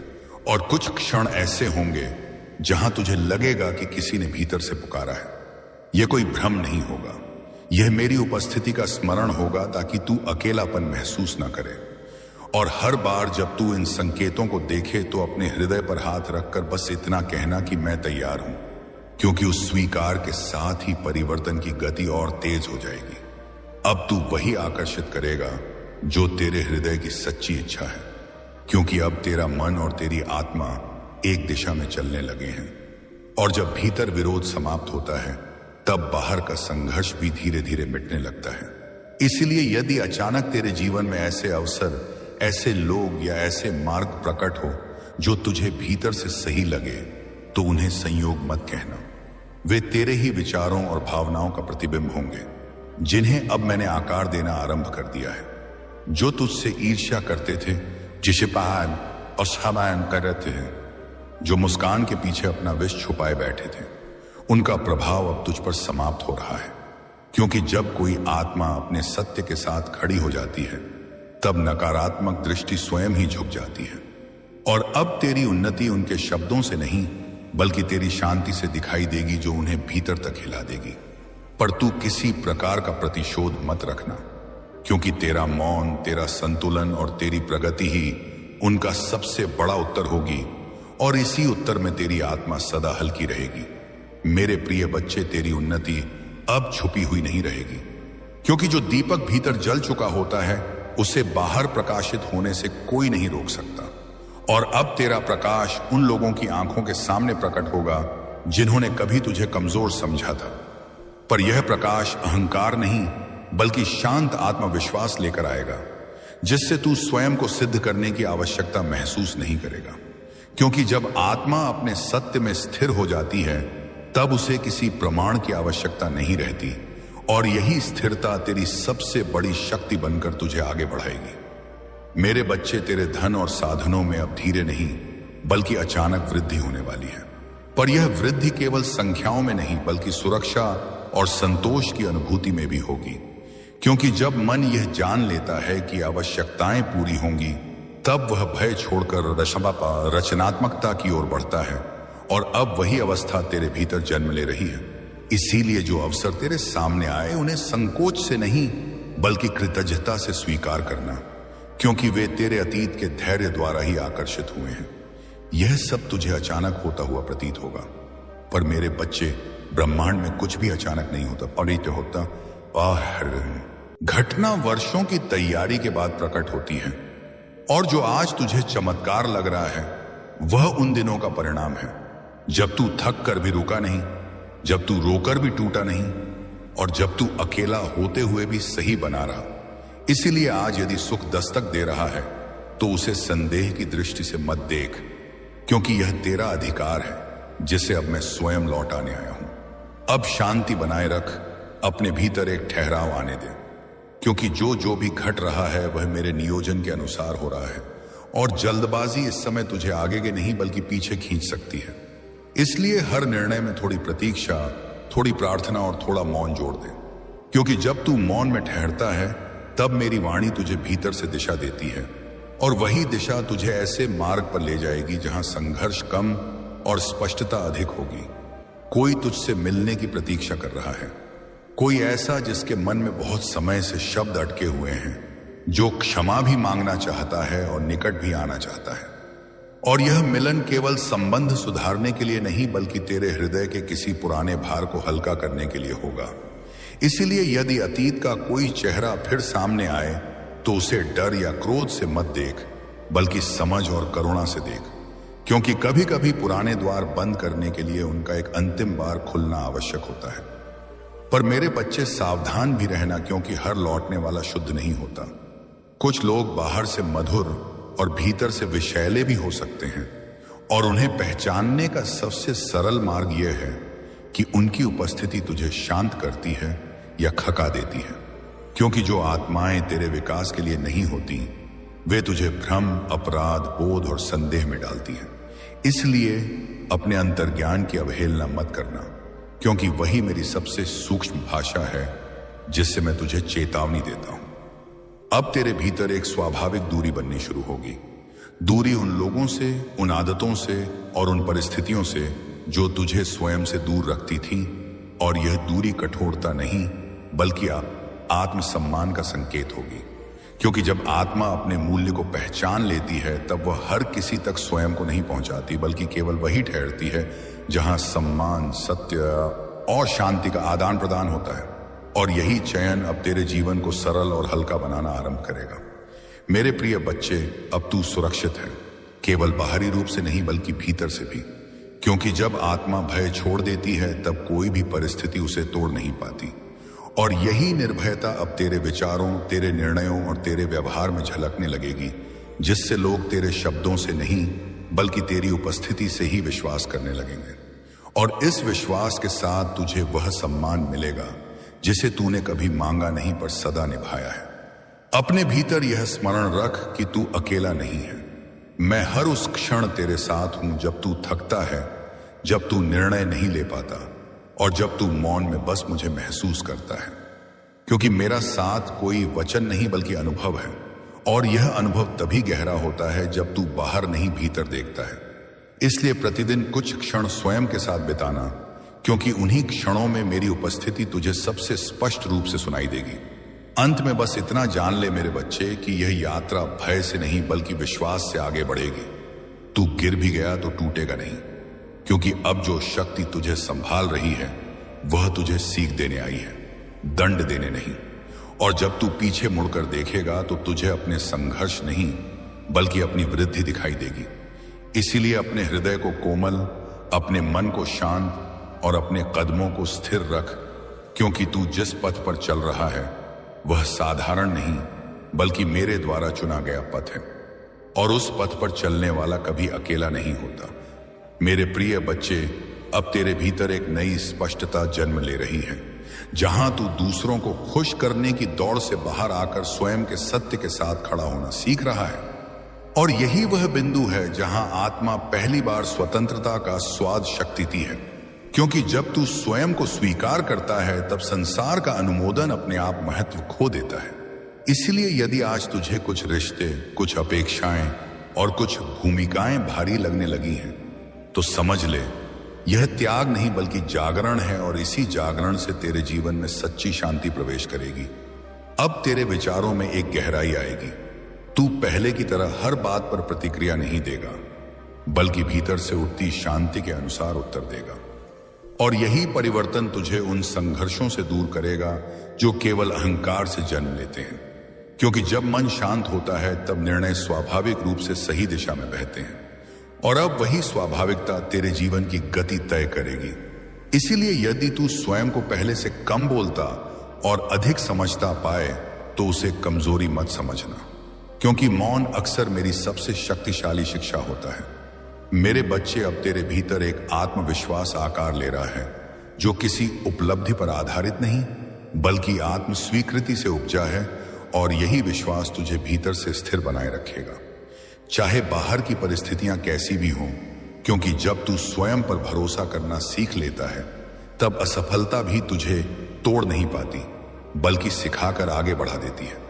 और कुछ क्षण ऐसे होंगे जहां तुझे लगेगा कि किसी ने भीतर से पुकारा है। यह कोई भ्रम नहीं होगा, यह मेरी उपस्थिति का स्मरण होगा, ताकि तू अकेलापन महसूस न करे। और हर बार जब तू इन संकेतों को देखे, तो अपने हृदय पर हाथ रखकर बस इतना कहना कि मैं तैयार हूं, क्योंकि उस स्वीकार के साथ ही परिवर्तन की गति और तेज हो जाएगी। अब तू वही आकर्षित करेगा जो तेरे हृदय की सच्ची इच्छा है, क्योंकि अब तेरा मन और तेरी आत्मा एक दिशा में चलने लगे हैं। और जब भीतर विरोध समाप्त होता है, तब बाहर का संघर्ष भी धीरे धीरे मिटने लगता है। इसलिए यदि अचानक तेरे जीवन में ऐसे अवसर, ऐसे लोग या ऐसे मार्ग प्रकट हो जो तुझे भीतर से सही लगे, तो उन्हें संयोग मत कहना। वे तेरे ही विचारों और भावनाओं का प्रतिबिंब होंगे, जिन्हें अब मैंने आकार देना आरंभ कर दिया है। जो तुझसे ईर्ष्या करते थे, जिशिपान और सामान कर रहे थे, जो मुस्कान के पीछे अपना विष छुपाए बैठे थे, उनका प्रभाव अब तुझ पर समाप्त हो रहा है। क्योंकि जब कोई आत्मा अपने सत्य के साथ खड़ी हो जाती है, तब नकारात्मक दृष्टि स्वयं ही झुक जाती है। और अब तेरी उन्नति उनके शब्दों से नहीं, बल्कि तेरी शांति से दिखाई देगी, जो उन्हें भीतर तक हिला देगी। पर तू किसी प्रकार का प्रतिशोध मत रखना, क्योंकि तेरा मौन, तेरा संतुलन और तेरी प्रगति ही उनका सबसे बड़ा उत्तर होगी। और इसी उत्तर में तेरी आत्मा सदा हल्की रहेगी। मेरे प्रिय बच्चे, तेरी उन्नति अब छुपी हुई नहीं रहेगी, क्योंकि जो दीपक भीतर जल चुका होता है उसे बाहर प्रकाशित होने से कोई नहीं रोक सकता। और अब तेरा प्रकाश उन लोगों की आंखों के सामने प्रकट होगा जिन्होंने कभी तुझे कमजोर समझा था। पर यह प्रकाश अहंकार नहीं बल्कि शांत आत्मविश्वास लेकर आएगा, जिससे तू स्वयं को सिद्ध करने की आवश्यकता महसूस नहीं करेगा। क्योंकि जब आत्मा अपने सत्य में स्थिर हो जाती है तब उसे किसी प्रमाण की आवश्यकता नहीं रहती, और यही स्थिरता तेरी सबसे बड़ी शक्ति बनकर तुझे आगे बढ़ाएगी। मेरे बच्चे, तेरे धन और साधनों में अब धीरे नहीं बल्कि अचानक वृद्धि होने वाली है। पर यह वृद्धि केवल संख्याओं में नहीं बल्कि सुरक्षा और संतोष की अनुभूति में भी होगी। क्योंकि जब मन यह जान लेता है कि आवश्यकताएं पूरी होंगी तब वह भय छोड़कर रचनात्मकता की ओर बढ़ता है, और अब वही अवस्था तेरे भीतर जन्म ले रही है। इसीलिए जो अवसर तेरे सामने आए उन्हें संकोच से नहीं बल्कि कृतज्ञता से स्वीकार करना, क्योंकि वे तेरे अतीत के धैर्य द्वारा ही आकर्षित हुए हैं। यह सब तुझे अचानक होता हुआ प्रतीत होगा, पर मेरे बच्चे, ब्रह्मांड में कुछ भी अचानक नहीं होता, परित होता। घटना वर्षों की तैयारी के बाद प्रकट होती है, और जो आज तुझे चमत्कार लग रहा है वह उन दिनों का परिणाम है जब तू थक कर भी रुका नहीं, जब तू रोकर भी टूटा नहीं, और जब तू अकेला होते हुए भी सही बना रहा। इसीलिए आज यदि सुख दस्तक दे रहा है तो उसे संदेह की दृष्टि से मत देख, क्योंकि यह तेरा अधिकार है जिसे अब मैं स्वयं लौटाने आया हूं। अब शांति बनाए रख, अपने भीतर एक ठहराव आने दे, क्योंकि जो भी घट रहा है वह मेरे नियोजन के अनुसार हो रहा है, और जल्दबाजी इस समय तुझे आगे के नहीं बल्कि पीछे खींच सकती है। इसलिए हर निर्णय में थोड़ी प्रतीक्षा, थोड़ी प्रार्थना और थोड़ा मौन जोड़ दे, क्योंकि जब तू मौन में ठहरता है तब मेरी वाणी तुझे भीतर से दिशा देती है, और वही दिशा तुझे ऐसे मार्ग पर ले जाएगी जहां संघर्ष कम और स्पष्टता अधिक होगी। कोई तुझसे मिलने की प्रतीक्षा कर रहा है, कोई ऐसा जिसके मन में बहुत समय से शब्द अटके हुए हैं, जो क्षमा भी मांगना चाहता है और निकट भी आना चाहता है। और यह मिलन केवल संबंध सुधारने के लिए नहीं बल्कि तेरे हृदय के किसी पुराने भार को हल्का करने के लिए होगा। इसीलिए यदि अतीत का कोई चेहरा फिर सामने आए तो उसे डर या क्रोध से मत देख बल्कि समझ और करुणा से देख, क्योंकि कभी कभी पुराने द्वार बंद करने के लिए उनका एक अंतिम बार खुलना आवश्यक होता है। पर मेरे बच्चे, सावधान भी रहना, क्योंकि हर लौटने वाला शुद्ध नहीं होता। कुछ लोग बाहर से मधुर और भीतर से विषैले भी हो सकते हैं, और उन्हें पहचानने का सबसे सरल मार्ग यह है कि उनकी उपस्थिति तुझे शांत करती है या खका देती है। क्योंकि जो आत्माएं तेरे विकास के लिए नहीं होती वे तुझे भ्रम, अपराध बोध और संदेह में डालती हैं। इसलिए अपने अंतर्ज्ञान की अवहेलना मत करना, क्योंकि वही मेरी सबसे सूक्ष्म भाषा है जिससे मैं तुझे चेतावनी देता हूं। अब तेरे भीतर एक स्वाभाविक दूरी बननी शुरू होगी। दूरी उन लोगों से, उन आदतों से और उन परिस्थितियों से जो तुझे स्वयं से दूर रखती थी। और यह दूरी कठोरता नहीं बल्कि आत्मसम्मान का संकेत होगी, क्योंकि जब आत्मा अपने मूल्य को पहचान लेती है तब वह हर किसी तक स्वयं को नहीं पहुंचाती बल्कि केवल वही ठहरती है जहां सम्मान, सत्य और शांति का आदान प्रदान होता है। और यही चयन अब तेरे जीवन को सरल और हल्का बनाना आरंभ करेगा। मेरे प्रिय बच्चे, अब तू सुरक्षित है, केवल बाहरी रूप से नहीं बल्कि भीतर से भी, क्योंकि जब आत्मा भय छोड़ देती है तब कोई भी परिस्थिति उसे तोड़ नहीं पाती। और यही निर्भयता अब तेरे विचारों, तेरे निर्णयों और तेरे व्यवहार में झलकने लगेगी, जिससे लोग तेरे शब्दों से नहीं बल्कि तेरी उपस्थिति से ही विश्वास करने लगेंगे। और इस विश्वास के साथ तुझे वह सम्मान मिलेगा जिसे तूने कभी मांगा नहीं पर सदा निभाया है। अपने भीतर यह स्मरण रख कि तू अकेला नहीं है। मैं हर उस क्षण तेरे साथ हूं जब तू थकता है, जब तू निर्णय नहीं ले पाता और जब तू मौन में बस मुझे महसूस करता है। क्योंकि मेरा साथ कोई वचन नहीं बल्कि अनुभव है, और यह अनुभव तभी गहरा होता है जब तू बाहर नहीं भीतर देखता है। इसलिए प्रतिदिन कुछ क्षण स्वयं के साथ बिताना, क्योंकि उन्हीं क्षणों में मेरी उपस्थिति तुझे सबसे स्पष्ट रूप से सुनाई देगी। अंत में बस इतना जान ले मेरे बच्चे कि यह यात्रा भय से नहीं बल्कि विश्वास से आगे बढ़ेगी। तू गिर भी गया तो टूटेगा नहीं, क्योंकि अब जो शक्ति तुझे संभाल रही है वह तुझे सीख देने आई है, दंड देने नहीं। और जब तू पीछे मुड़कर देखेगा तो तुझे अपने संघर्ष नहीं बल्कि अपनी वृद्धि दिखाई देगी। इसीलिए अपने हृदय को कोमल, अपने मन को शांत और अपने कदमों को स्थिर रख, क्योंकि तू जिस पथ पर चल रहा है वह साधारण नहीं बल्कि मेरे द्वारा चुना गया पथ है। और उस पथ पर चलने वाला कभी अकेला नहीं होता। मेरे प्रिय बच्चे, अब तेरे भीतर एक नई स्पष्टता जन्म ले रही है, जहां तू दूसरों को खुश करने की दौड़ से बाहर आकर स्वयं के सत्य के साथ खड़ा होना सीख रहा है। और यही वह बिंदु है जहां आत्मा पहली बार स्वतंत्रता का स्वाद शक्तिती है, क्योंकि जब तू स्वयं को स्वीकार करता है तब संसार का अनुमोदन अपने आप महत्व खो देता है। इसलिए यदि आज तुझे कुछ रिश्ते, कुछ अपेक्षाएं और कुछ भूमिकाएं भारी लगने लगी हैं, तो समझ ले यह त्याग नहीं बल्कि जागरण है, और इसी जागरण से तेरे जीवन में सच्ची शांति प्रवेश करेगी। अब तेरे विचारों में एक गहराई आएगी। तू पहले की तरह हर बात पर प्रतिक्रिया नहीं देगा बल्कि भीतर से उठती शांति के अनुसार उत्तर देगा। और यही परिवर्तन तुझे उन संघर्षों से दूर करेगा जो केवल अहंकार से जन्म लेते हैं, क्योंकि जब मन शांत होता है तब निर्णय स्वाभाविक रूप से सही दिशा में बहते हैं। और अब वही स्वाभाविकता तेरे जीवन की गति तय करेगी। इसीलिए यदि तू स्वयं को पहले से कम बोलता और अधिक समझता पाए तो उसे कमजोरी मत समझना, क्योंकि मौन अक्सर मेरी सबसे शक्तिशाली शिक्षा होता है। मेरे बच्चे, अब तेरे भीतर एक आत्मविश्वास आकार ले रहा है जो किसी उपलब्धि पर आधारित नहीं बल्कि आत्म स्वीकृति से उपजा है। और यही विश्वास तुझे भीतर से स्थिर बनाए रखेगा, चाहे बाहर की परिस्थितियां कैसी भी हों, क्योंकि जब तू स्वयं पर भरोसा करना सीख लेता है तब असफलता भी तुझे तोड़ नहीं पाती बल्कि सिखाकर आगे बढ़ा देती है।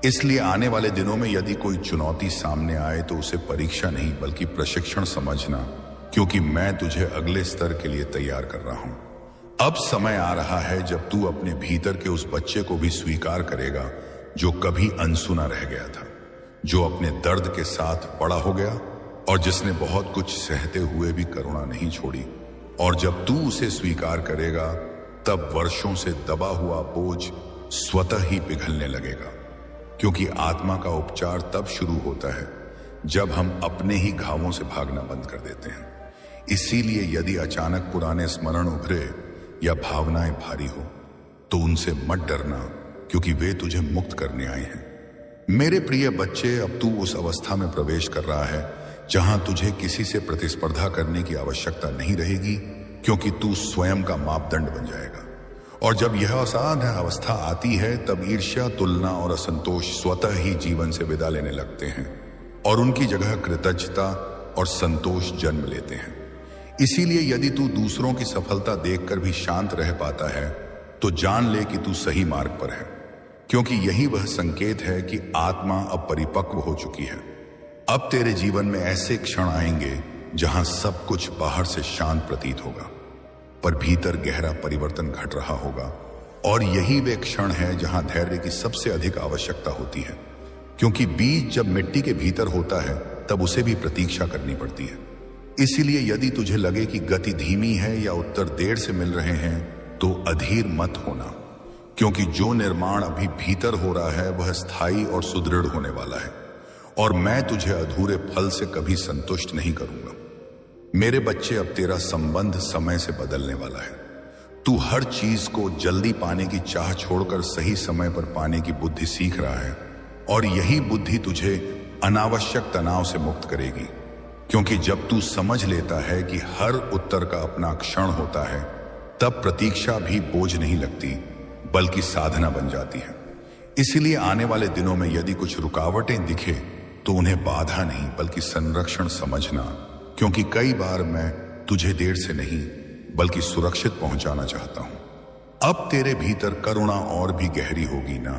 इसलिए आने वाले दिनों में यदि कोई चुनौती सामने आए तो उसे परीक्षा नहीं बल्कि प्रशिक्षण समझना, क्योंकि मैं तुझे अगले स्तर के लिए तैयार कर रहा हूं। अब समय आ रहा है जब तू अपने भीतर के उस बच्चे को भी स्वीकार करेगा जो कभी अनसुना रह गया था, जो अपने दर्द के साथ बड़ा हो गया और जिसने बहुत कुछ सहते हुए भी करुणा नहीं छोड़ी। और जब तू उसे स्वीकार करेगा तब वर्षों से दबा हुआ बोझ स्वतः ही पिघलने लगेगा, क्योंकि आत्मा का उपचार तब शुरू होता है जब हम अपने ही घावों से भागना बंद कर देते हैं। इसीलिए यदि अचानक पुराने स्मरण उभरे या भावनाएं भारी हो तो उनसे मत डरना, क्योंकि वे तुझे मुक्त करने आए हैं। मेरे प्रिय बच्चे, अब तू उस अवस्था में प्रवेश कर रहा है जहां तुझे किसी से प्रतिस्पर्धा करने की आवश्यकता नहीं रहेगी, क्योंकि तू स्वयं का मापदंड बन जाएगा। और जब यह असाध्य अवस्था आती है तब ईर्ष्या, तुलना और असंतोष स्वतः ही जीवन से विदा लेने लगते हैं और उनकी जगह कृतज्ञता और संतोष जन्म लेते हैं। इसीलिए यदि तू दूसरों की सफलता देखकर भी शांत रह पाता है तो जान ले कि तू सही मार्ग पर है, क्योंकि यही वह संकेत है कि आत्मा अब परिपक्व हो चुकी है। अब तेरे जीवन में ऐसे क्षण आएंगे जहां सब कुछ बाहर से शांत प्रतीत होगा पर भीतर गहरा परिवर्तन घट रहा होगा। और यही वे क्षण है जहां धैर्य की सबसे अधिक आवश्यकता होती है, क्योंकि बीज जब मिट्टी के भीतर होता है तब उसे भी प्रतीक्षा करनी पड़ती है। इसीलिए यदि तुझे लगे कि गति धीमी है या उत्तर देर से मिल रहे हैं तो अधीर मत होना, क्योंकि जो निर्माण अभी भीतर हो रहा है वह स्थायी और सुदृढ़ होने वाला है। और मैं तुझे अधूरे फल से कभी संतुष्ट नहीं करूंगा। मेरे बच्चे, अब तेरा संबंध समय से बदलने वाला है। तू हर चीज को जल्दी पाने की चाह छोड़कर सही समय पर पाने की बुद्धि सीख रहा है, और यही बुद्धि तुझे अनावश्यक तनाव से मुक्त करेगी, क्योंकि जब तू समझ लेता है कि हर उत्तर का अपना क्षण होता है तब प्रतीक्षा भी बोझ नहीं लगती बल्कि साधना बन जाती है। इसलिए आने वाले दिनों में यदि कुछ रुकावटें दिखे तो उन्हें बाधा नहीं बल्कि संरक्षण समझना, क्योंकि कई बार मैं तुझे देर से नहीं बल्कि सुरक्षित पहुंचाना चाहता हूं। अब तेरे भीतर करुणा और भी गहरी होगी, ना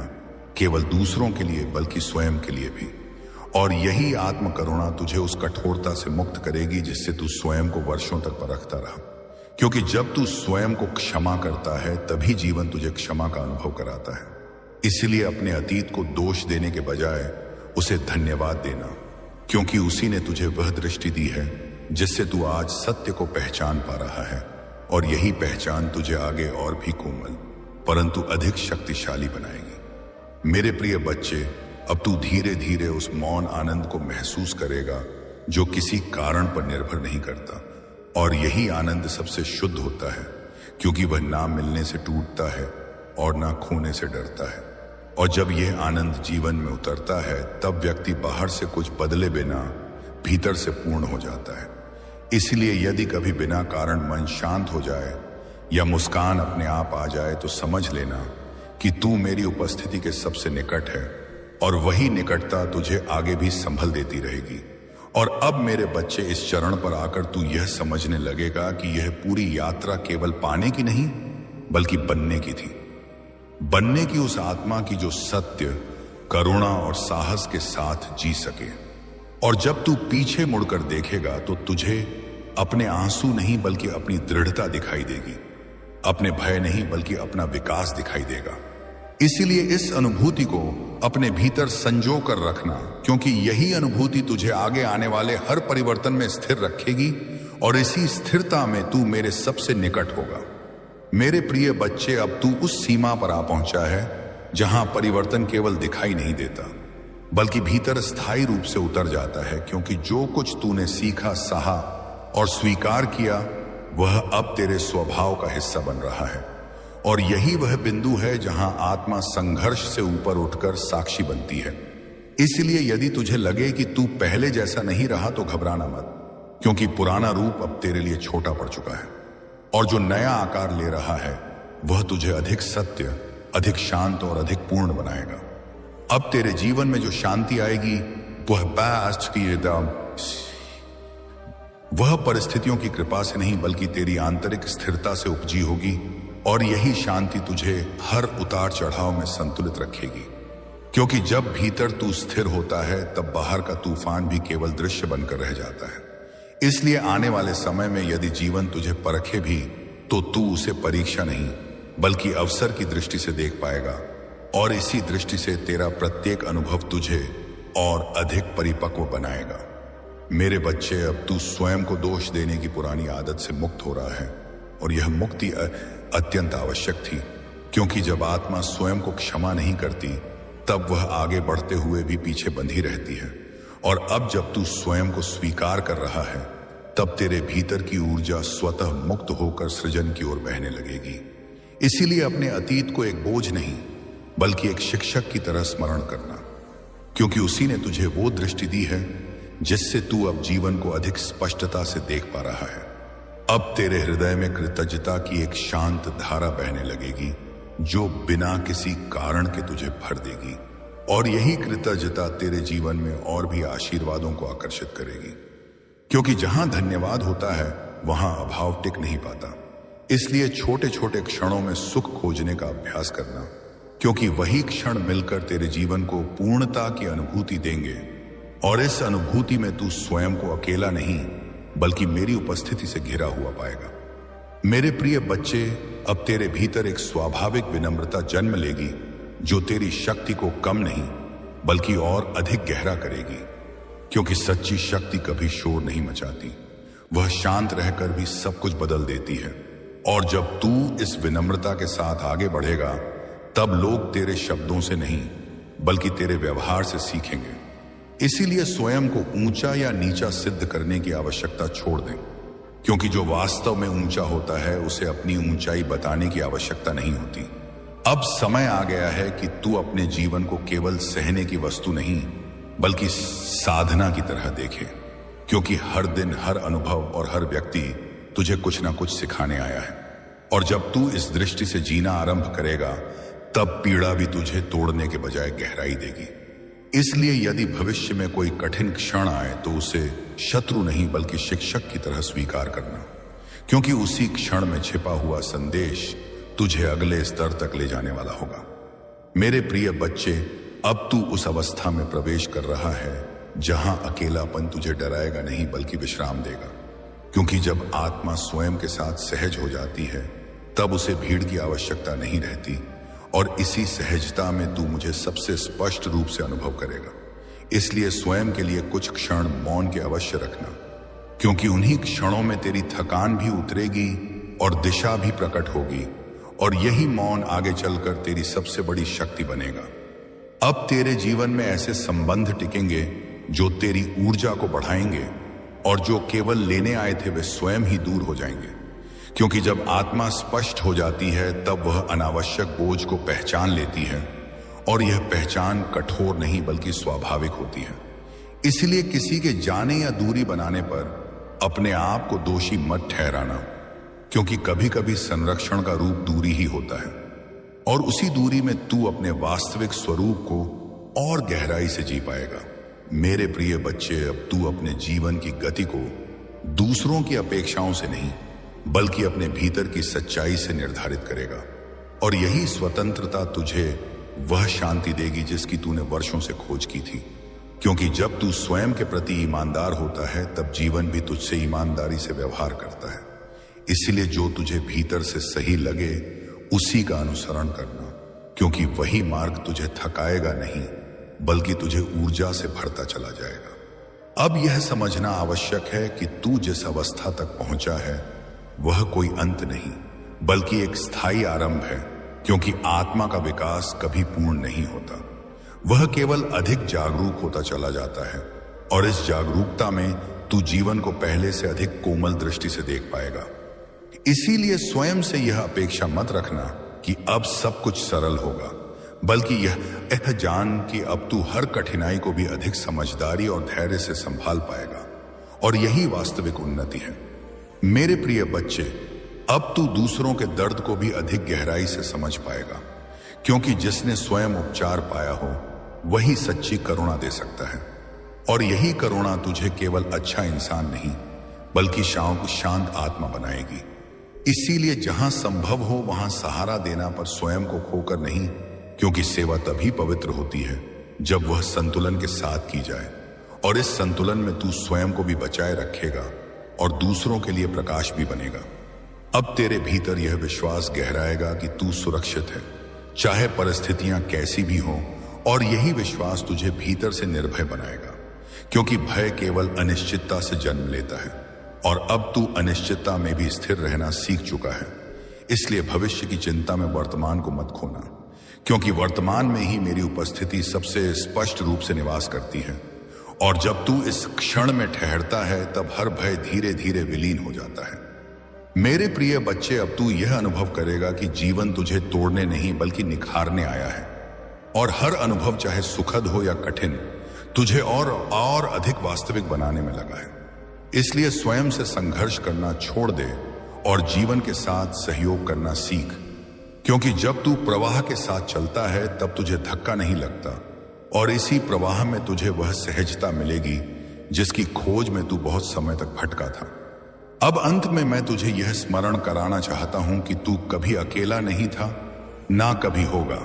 केवल दूसरों के लिए बल्कि स्वयं के लिए भी। और यही आत्म करुणा तुझे उस कठोरता से मुक्त करेगी जिससे तू स्वयं को वर्षों तक परखता रहा, क्योंकि जब तू स्वयं को क्षमा करता है तभी जीवन तुझे क्षमा का अनुभव कराता है। इसलिए अपने अतीत को दोष देने के बजाय उसे धन्यवाद देना, क्योंकि उसी ने तुझे वह दृष्टि दी है जिससे तू आज सत्य को पहचान पा रहा है। और यही पहचान तुझे आगे और भी कोमल परंतु अधिक शक्तिशाली बनाएगी। मेरे प्रिय बच्चे, अब तू धीरे धीरे उस मौन आनंद को महसूस करेगा जो किसी कारण पर निर्भर नहीं करता, और यही आनंद सबसे शुद्ध होता है क्योंकि वह ना मिलने से टूटता है और ना खोने से डरता है। और जब यह आनंद जीवन में उतरता है तब व्यक्ति बाहर से कुछ बदले बिना भीतर से पूर्ण हो जाता है। इसलिए यदि कभी बिना कारण मन शांत हो जाए या मुस्कान अपने आप आ जाए तो समझ लेना कि तू मेरी उपस्थिति के सबसे निकट है, और वही निकटता तुझे आगे भी संभल देती रहेगी। और अब मेरे बच्चे, इस चरण पर आकर तू यह समझने लगेगा कि यह पूरी यात्रा केवल पाने की नहीं बल्कि बनने की थी। बनने की उस आत्मा की जो सत्य, करुणा और साहस के साथ जी सके। और जब तू पीछे मुड़कर देखेगा तो तुझे अपने आंसू नहीं बल्कि अपनी दृढ़ता दिखाई देगी, अपने भय नहीं बल्कि अपना विकास दिखाई देगा। इसीलिए इस अनुभूति को अपने भीतर संजो कर रखना, क्योंकि यही अनुभूति तुझे आगे आने वाले हर परिवर्तन में स्थिर रखेगी, और इसी स्थिरता में तू मेरे सबसे निकट होगा। मेरे प्रिय बच्चे, अब तू उस सीमा पर आ पहुंचा है जहां परिवर्तन केवल दिखाई नहीं देता बल्कि भीतर स्थायी रूप से उतर जाता है, क्योंकि जो कुछ तूने सीखा, सहा और स्वीकार किया वह अब तेरे स्वभाव का हिस्सा बन रहा है। और यही वह बिंदु है जहां आत्मा संघर्ष से ऊपर उठकर साक्षी बनती है। इसलिए यदि तुझे लगे कि तू पहले जैसा नहीं रहा तो घबराना मत, क्योंकि पुराना रूप अब तेरे लिए छोटा पड़ चुका है, और जो नया आकार ले रहा है वह तुझे अधिक सत्य, अधिक शांत और अधिक पूर्ण बनाएगा। अब तेरे जीवन में जो शांति आएगी वह परिस्थितियों की कृपा से नहीं बल्कि तेरी आंतरिक स्थिरता से उपजी होगी, और यही शांति तुझे हर उतार चढ़ाव में संतुलित रखेगी। क्योंकि जब भीतर तू स्थिर होता है तब बाहर का तूफान भी केवल दृश्य बनकर रह जाता है। इसलिए आने वाले समय में यदि जीवन तुझे परखे भी तो तू उसे परीक्षा नहीं बल्कि अवसर की दृष्टि से देख पाएगा, और इसी दृष्टि से तेरा प्रत्येक अनुभव तुझे और अधिक परिपक्व बनाएगा। मेरे बच्चे, अब तू स्वयं को दोष देने की पुरानी आदत से मुक्त हो रहा है, और यह मुक्ति अत्यंत आवश्यक थी, क्योंकि जब आत्मा स्वयं को क्षमा नहीं करती तब वह आगे बढ़ते हुए भी पीछे बंधी रहती है। और अब जब तू स्वयं को स्वीकार कर रहा है तब तेरे भीतर की ऊर्जा स्वतः मुक्त होकर सृजन की ओर बहने लगेगी। इसीलिए अपने अतीत को एक बोझ नहीं बल्कि एक शिक्षक की तरह स्मरण करना, क्योंकि उसी ने तुझे वो दृष्टि दी है जिससे तू अब जीवन को अधिक स्पष्टता से देख पा रहा है। अब तेरे हृदय में कृतज्ञता की एक शांत धारा बहने लगेगी जो बिना किसी कारण के तुझे भर देगी, और यही कृतज्ञता तेरे जीवन में और भी आशीर्वादों को आकर्षित करेगी। क्योंकि जहां धन्यवाद होता है वहां अभाव टिक नहीं पाता। इसलिए छोटे छोटे क्षणों में सुख खोजने का अभ्यास करना, क्योंकि वही क्षण मिलकर तेरे जीवन को पूर्णता की अनुभूति देंगे, और इस अनुभूति में तू स्वयं को अकेला नहीं बल्कि मेरी उपस्थिति से घिरा हुआ पाएगा। मेरे प्रिय बच्चे, अब तेरे भीतर एक स्वाभाविक विनम्रता जन्म लेगी जो तेरी शक्ति को कम नहीं बल्कि और अधिक गहरा करेगी, क्योंकि सच्ची शक्ति कभी शोर नहीं मचाती, वह शांत रहकर भी सब कुछ बदल देती है। और जब तू इस विनम्रता के साथ आगे बढ़ेगा तब लोग तेरे शब्दों से नहीं बल्कि तेरे व्यवहार से सीखेंगे। इसीलिए स्वयं को ऊंचा या नीचा सिद्ध करने की आवश्यकता छोड़ दें, क्योंकि जो वास्तव में ऊंचा होता है उसे अपनी ऊंचाई बताने की आवश्यकता नहीं होती। अब समय आ गया है कि तू अपने जीवन को केवल सहने की वस्तु नहीं बल्कि साधना की तरह देखे, क्योंकि हर दिन, हर अनुभव और हर व्यक्ति तुझे कुछ ना कुछ सिखाने आया है। और जब तू इस दृष्टि से जीना आरंभ करेगा तब पीड़ा भी तुझे तोड़ने के बजाय गहराई देगी। इसलिए यदि भविष्य में कोई कठिन क्षण आए तो उसे शत्रु नहीं बल्कि शिक्षक की तरह स्वीकार करना, क्योंकि उसी क्षण में छिपा हुआ संदेश तुझे अगले स्तर तक ले जाने वाला होगा। मेरे प्रिय बच्चे, अब तू उस अवस्था में प्रवेश कर रहा है जहां अकेलापन तुझे डराएगा नहीं बल्कि विश्राम देगा, क्योंकि जब आत्मा स्वयं के साथ सहज हो जाती है तब उसे भीड़ की आवश्यकता नहीं रहती, और इसी सहजता में तू मुझे सबसे स्पष्ट रूप से अनुभव करेगा। इसलिए स्वयं के लिए कुछ क्षण मौन के अवश्य रखना, क्योंकि उन्हीं क्षणों में तेरी थकान भी उतरेगी और दिशा भी प्रकट होगी, और यही मौन आगे चलकर तेरी सबसे बड़ी शक्ति बनेगा। अब तेरे जीवन में ऐसे संबंध टिकेंगे जो तेरी ऊर्जा को बढ़ाएंगे, और जो केवल लेने आए थे वे स्वयं ही दूर हो जाएंगे। क्योंकि जब आत्मा स्पष्ट हो जाती है तब वह अनावश्यक बोझ को पहचान लेती है, और यह पहचान कठोर नहीं बल्कि स्वाभाविक होती है। इसलिए किसी के जाने या दूरी बनाने पर अपने आप को दोषी मत ठहराना, क्योंकि कभी कभी संरक्षण का रूप दूरी ही होता है, और उसी दूरी में तू अपने वास्तविक स्वरूप को और गहराई से जी पाएगा। मेरे प्रिय बच्चे, अब तू अपने जीवन की गति को दूसरों की अपेक्षाओं से नहीं बल्कि अपने भीतर की सच्चाई से निर्धारित करेगा, और यही स्वतंत्रता तुझे वह शांति देगी जिसकी तूने वर्षों से खोज की थी। क्योंकि जब तू स्वयं के प्रति ईमानदार होता है तब जीवन भी तुझसे ईमानदारी से व्यवहार करता है। इसलिए जो तुझे भीतर से सही लगे उसी का अनुसरण करना, क्योंकि वही मार्ग तुझे थकाएगा नहीं बल्कि तुझे ऊर्जा से भरता चला जाएगा। अब यह समझना आवश्यक है कि तू जिस अवस्था तक पहुंचा है वह कोई अंत नहीं बल्कि एक स्थायी आरंभ है, क्योंकि आत्मा का विकास कभी पूर्ण नहीं होता, वह केवल अधिक जागरूक होता चला जाता है, और इस जागरूकता में तू जीवन को पहले से अधिक कोमल दृष्टि से देख पाएगा। इसीलिए स्वयं से यह अपेक्षा मत रखना कि अब सब कुछ सरल होगा, बल्कि यह जान कि अब तू हर कठिनाई को भी अधिक समझदारी और धैर्य से संभाल पाएगा, और यही वास्तविक उन्नति है। मेरे प्रिय बच्चे, अब तू दूसरों के दर्द को भी अधिक गहराई से समझ पाएगा, क्योंकि जिसने स्वयं उपचार पाया हो वही सच्ची करुणा दे सकता है, और यही करुणा तुझे केवल अच्छा इंसान नहीं बल्कि शांत आत्मा बनाएगी। इसीलिए जहां संभव हो वहां सहारा देना, पर स्वयं को खोकर नहीं, क्योंकि सेवा तभी पवित्र होती है जब वह संतुलन के साथ की जाए, और इस संतुलन में तू स्वयं को भी बचाए रखेगा और दूसरों के लिए प्रकाश भी बनेगा। अब तेरे भीतर यह विश्वास गहराएगा कि तू सुरक्षित है, चाहे परिस्थितियां कैसी भी हों, और यही विश्वास तुझे भीतर से निर्भय बनाएगा, क्योंकि भय केवल अनिश्चितता से जन्म लेता है, और अब तू अनिश्चितता में भी स्थिर रहना सीख चुका है। इसलिए भविष्य की चिंता में वर्तमान को मत खोना, क्योंकि वर्तमान में ही मेरी उपस्थिति सबसे स्पष्ट रूप से निवास करती है, और जब तू इस क्षण में ठहरता है तब हर भय धीरे धीरे विलीन हो जाता है। मेरे प्रिय बच्चे, अब तू यह अनुभव करेगा कि जीवन तुझे तोड़ने नहीं बल्कि निखारने आया है, और हर अनुभव चाहे सुखद हो या कठिन तुझे और अधिक वास्तविक बनाने में लगा है। इसलिए स्वयं से संघर्ष करना छोड़ दे और जीवन के साथ सहयोग करना सीख, क्योंकि जब तू प्रवाह के साथ चलता है तब तुझे धक्का नहीं लगता, और इसी प्रवाह में तुझे वह सहजता मिलेगी जिसकी खोज में तू बहुत समय तक भटका था। अब अंत में मैं तुझे यह स्मरण कराना चाहता हूं कि तू कभी अकेला नहीं था, ना कभी होगा,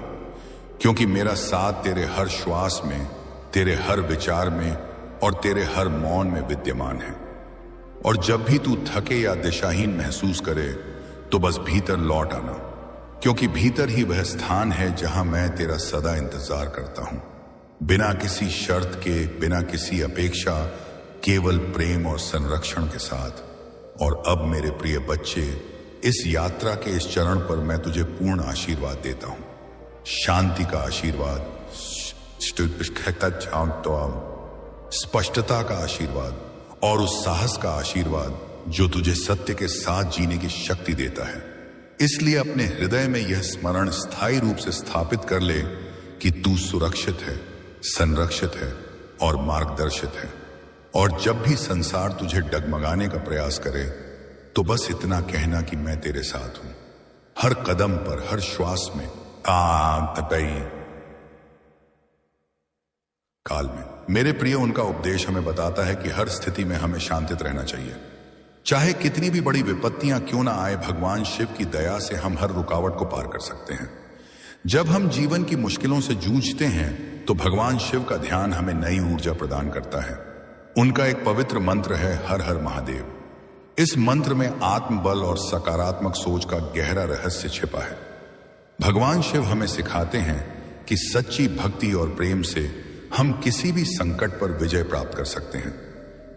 क्योंकि मेरा साथ तेरे हर श्वास में, तेरे हर विचार में और तेरे हर मौन में विद्यमान है। और जब भी तू थके या दिशाहीन महसूस करे तो बस भीतर लौट आना, क्योंकि भीतर ही वह स्थान है जहां मैं तेरा सदा इंतजार करता हूं, बिना किसी शर्त के, बिना किसी अपेक्षा, केवल प्रेम और संरक्षण के साथ। और अब मेरे प्रिय बच्चे, इस यात्रा के इस चरण पर मैं तुझे पूर्ण आशीर्वाद देता हूं, शांति का आशीर्वाद, स्पष्टता का आशीर्वाद, और उस साहस का आशीर्वाद जो तुझे सत्य के साथ जीने की शक्ति देता है। इसलिए अपने हृदय में यह स्मरण स्थायी रूप से स्थापित कर ले कि तू सुरक्षित है, संरक्षित है और मार्गदर्शित है। और जब भी संसार तुझे डगमगाने का प्रयास करे तो बस इतना कहना कि मैं तेरे साथ हूं, हर कदम पर, हर श्वास में, काल में। मेरे प्रिय, उनका उपदेश हमें बताता है कि हर स्थिति में हमें शांतित रहना चाहिए, चाहे कितनी भी बड़ी विपत्तियां क्यों ना आए। भगवान शिव की दया से हम हर रुकावट को पार कर सकते हैं। जब हम जीवन की मुश्किलों से जूझते हैं तो भगवान शिव का ध्यान हमें नई ऊर्जा प्रदान करता है। उनका एक पवित्र मंत्र है, हर हर महादेव। इस मंत्र में आत्मबल और सकारात्मक सोच का गहरा रहस्य छिपा है। भगवान शिव हमें सिखाते हैं कि सच्ची भक्ति और प्रेम से हम किसी भी संकट पर विजय प्राप्त कर सकते हैं।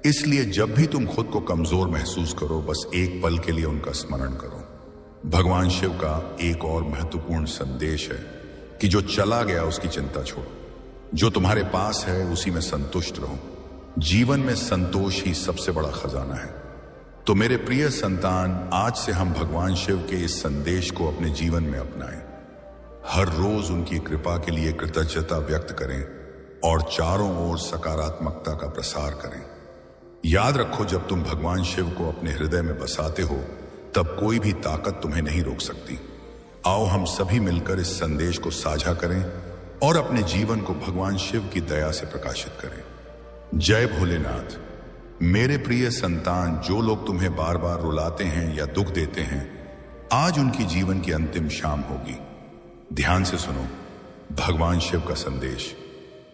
इसलिए जब भी तुम खुद को कमजोर महसूस करो, बस एक पल के लिए उनका स्मरण करो। भगवान शिव का एक और महत्वपूर्ण संदेश है कि जो चला गया उसकी चिंता छोड़ो, जो तुम्हारे पास है उसी में संतुष्ट रहो। जीवन में संतोष ही सबसे बड़ा खजाना है। तो मेरे प्रिय संतान, आज से हम भगवान शिव के इस संदेश को अपने जीवन में अपनाएं। हर रोज उनकी कृपा के लिए कृतज्ञता व्यक्त करें और चारों ओर सकारात्मकता का प्रसार करें। याद रखो, जब तुम भगवान शिव को अपने हृदय में बसाते हो तब कोई भी ताकत तुम्हें नहीं रोक सकती। आओ हम सभी मिलकर इस संदेश को साझा करें और अपने जीवन को भगवान शिव की दया से प्रकाशित करें। जय भोलेनाथ। मेरे प्रिय संतान, जो लोग तुम्हें बार बार रुलाते हैं या दुख देते हैं, आज उनकी जीवन की अंतिम शाम होगी। ध्यान से सुनो भगवान शिव का संदेश।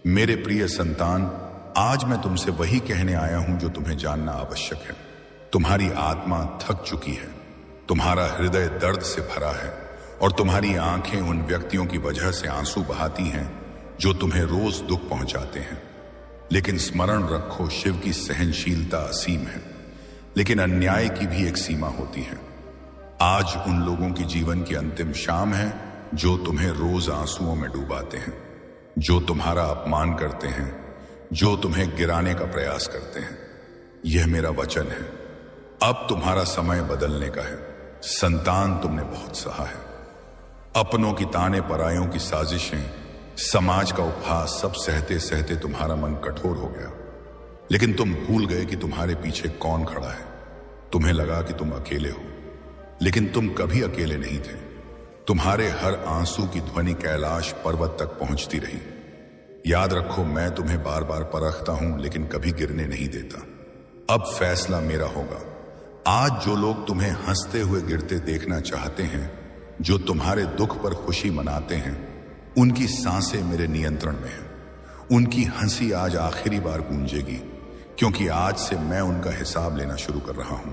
मेरे प्रिय संतान, आज मैं तुमसे वही कहने आया हूं जो तुम्हें जानना आवश्यक है। तुम्हारी आत्मा थक चुकी है, तुम्हारा हृदय दर्द से भरा है और तुम्हारी आंखें उन व्यक्तियों की वजह से आंसू बहाती हैं जो तुम्हें रोज दुख पहुंचाते हैं। लेकिन स्मरण रखो, शिव की सहनशीलता असीम है, लेकिन अन्याय की भी एक सीमा होती है। आज उन लोगों की जीवन की अंतिम शाम है जो तुम्हें रोज आंसुओं में डुबाते हैं, जो तुम्हारा अपमान करते हैं, जो तुम्हें गिराने का प्रयास करते हैं। यह मेरा वचन है, अब तुम्हारा समय बदलने का है। संतान, तुमने बहुत सहा है। अपनों की ताने, परायों की साजिशें, समाज का उपहास, सब सहते सहते तुम्हारा मन कठोर हो गया। लेकिन तुम भूल गए कि तुम्हारे पीछे कौन खड़ा है। तुम्हें लगा कि तुम अकेले हो, लेकिन तुम कभी अकेले नहीं थे। तुम्हारे हर आंसू की ध्वनि कैलाश पर्वत तक पहुंचती रही। याद रखो, मैं तुम्हें बार बार परखता हूं, लेकिन कभी गिरने नहीं देता। अब फैसला मेरा होगा। आज जो लोग तुम्हें हंसते हुए गिरते देखना चाहते हैं, जो तुम्हारे दुख पर खुशी मनाते हैं, उनकी सांसें मेरे नियंत्रण में हैं। उनकी हंसी आज आखिरी बार गूंजेगी, क्योंकि आज से मैं उनका हिसाब लेना शुरू कर रहा हूं।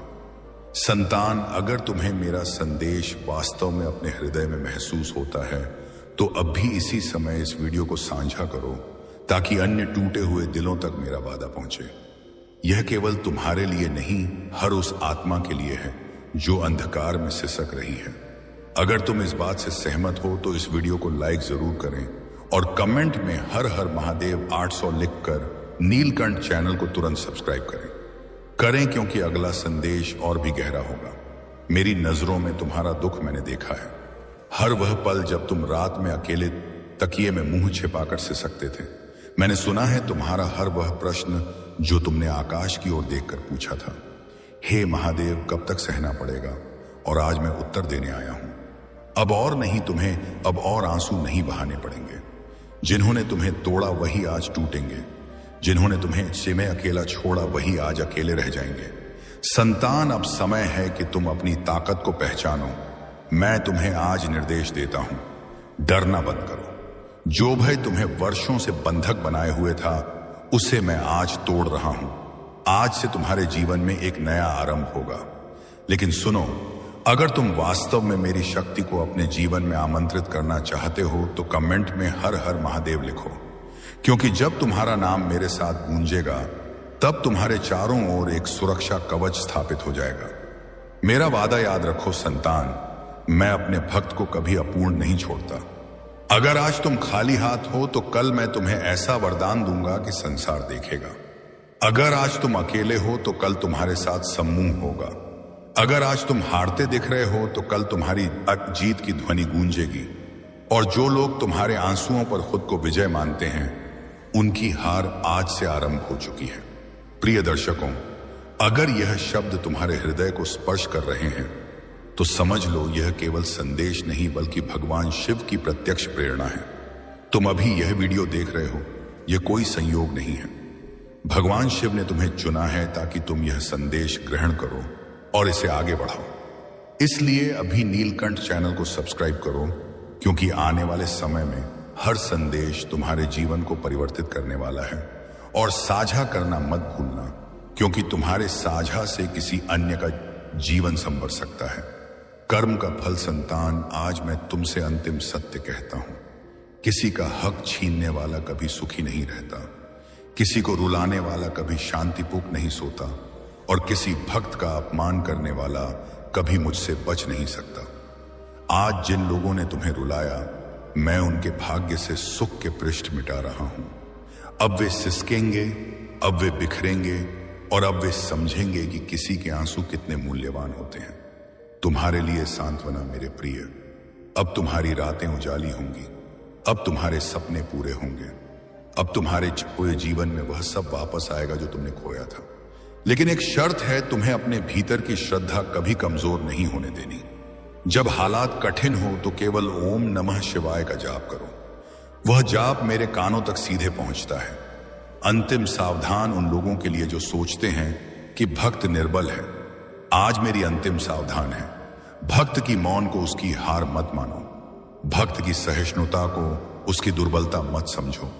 संतान, अगर तुम्हें मेरा संदेश वास्तव में अपने हृदय में महसूस होता है तो अब भी इसी समय इस वीडियो को साझा करो, ताकि अन्य टूटे हुए दिलों तक मेरा वादा पहुंचे। यह केवल तुम्हारे लिए नहीं, हर उस आत्मा के लिए है जो अंधकार में सिसक रही है। अगर तुम इस बात से सहमत हो तो इस वीडियो को लाइक जरूर करें और कमेंट में हर हर महादेव 800 लिखकर नीलकंठ चैनल को तुरंत सब्सक्राइब करें, क्योंकि अगला संदेश और भी गहरा होगा। मेरी नजरों में तुम्हारा दुख मैंने देखा है। हर वह पल जब तुम रात में अकेले तकिए में मुंह छिपाकर सिसकते थे। मैंने सुना है तुम्हारा हर वह प्रश्न जो तुमने आकाश की ओर देखकर पूछा था, हे महादेव कब तक सहना पड़ेगा? और आज मैं उत्तर देने आया हूं। अब और नहीं, तुम्हें अब और आंसू नहीं बहाने पड़ेंगे। जिन्होंने तुम्हें तोड़ा वही आज टूटेंगे, जिन्होंने तुम्हें सिमे अकेला छोड़ा वही आज अकेले रह जाएंगे। संतान, अब समय है कि तुम अपनी ताकत को पहचानो। मैं तुम्हें आज निर्देश देता हूं, डरना बंद करो। जो भय तुम्हें वर्षों से बंधक बनाए हुए था, उसे मैं आज तोड़ रहा हूं। आज से तुम्हारे जीवन में एक नया आरंभ होगा। लेकिन सुनो, अगर तुम वास्तव में मेरी शक्ति को अपने जीवन में आमंत्रित करना चाहते हो तो कमेंट में हर हर महादेव लिखो, क्योंकि जब तुम्हारा नाम मेरे साथ गूंजेगा तब तुम्हारे चारों ओर एक सुरक्षा कवच स्थापित हो जाएगा। मेरा वादा याद रखो संतान, मैं अपने भक्त को कभी अपूर्ण नहीं छोड़ता। अगर आज तुम खाली हाथ हो तो कल मैं तुम्हें ऐसा वरदान दूंगा कि संसार देखेगा। अगर आज तुम अकेले हो तो कल तुम्हारे साथ समूह होगा। अगर आज तुम हारते दिख रहे हो तो कल तुम्हारी जीत की ध्वनि गूंजेगी। और जो लोग तुम्हारे आंसुओं पर खुद को विजय मानते हैं, उनकी हार आज से आरंभ हो चुकी है। प्रिय दर्शकों, अगर यह शब्द तुम्हारे हृदय को स्पर्श कर रहे हैं तो समझ लो यह केवल संदेश नहीं बल्कि भगवान शिव की प्रत्यक्ष प्रेरणा है। तुम अभी यह वीडियो देख रहे हो, यह कोई संयोग नहीं है। भगवान शिव ने तुम्हें चुना है ताकि तुम यह संदेश ग्रहण करो और इसे आगे बढ़ाओ। इसलिए अभी नीलकंठ चैनल को सब्सक्राइब करो, क्योंकि आने वाले समय में हर संदेश तुम्हारे जीवन को परिवर्तित करने वाला है। और साझा करना मत भूलना, क्योंकि तुम्हारे साझा से किसी अन्य का जीवन संवर सकता है। कर्म का फल संतान, आज मैं तुमसे अंतिम सत्य कहता हूं, किसी का हक छीनने वाला कभी सुखी नहीं रहता, किसी को रुलाने वाला कभी शांतिपूर्वक नहीं सोता, और किसी भक्त का अपमान करने वाला कभी मुझसे बच नहीं सकता। आज जिन लोगों ने तुम्हें रुलाया, मैं उनके भाग्य से सुख के पृष्ठ मिटा रहा हूं। अब वे सिसकेंगे, अब वे बिखरेंगे और अब वे समझेंगे कि किसी के आंसू कितने मूल्यवान होते हैं। तुम्हारे लिए सांत्वना मेरे प्रिय, अब तुम्हारी रातें उजाली होंगी, अब तुम्हारे सपने पूरे होंगे, अब तुम्हारे खोए जीवन में वह सब वापस आएगा जो तुमने खोया था। लेकिन एक शर्त है, तुम्हें अपने भीतर की श्रद्धा कभी कमजोर नहीं होने देनी। जब हालात कठिन हो तो केवल ओम नमः शिवाय का जाप करो। वह जाप मेरे कानों तक सीधे पहुंचता है। अंतिम सावधान उन लोगों के लिए जो सोचते हैं कि भक्त निर्बल है। आज मेरी अंतिम सावधान है, भक्त की मौन को उसकी हार मत मानो, भक्त की सहिष्णुता को उसकी दुर्बलता मत समझो।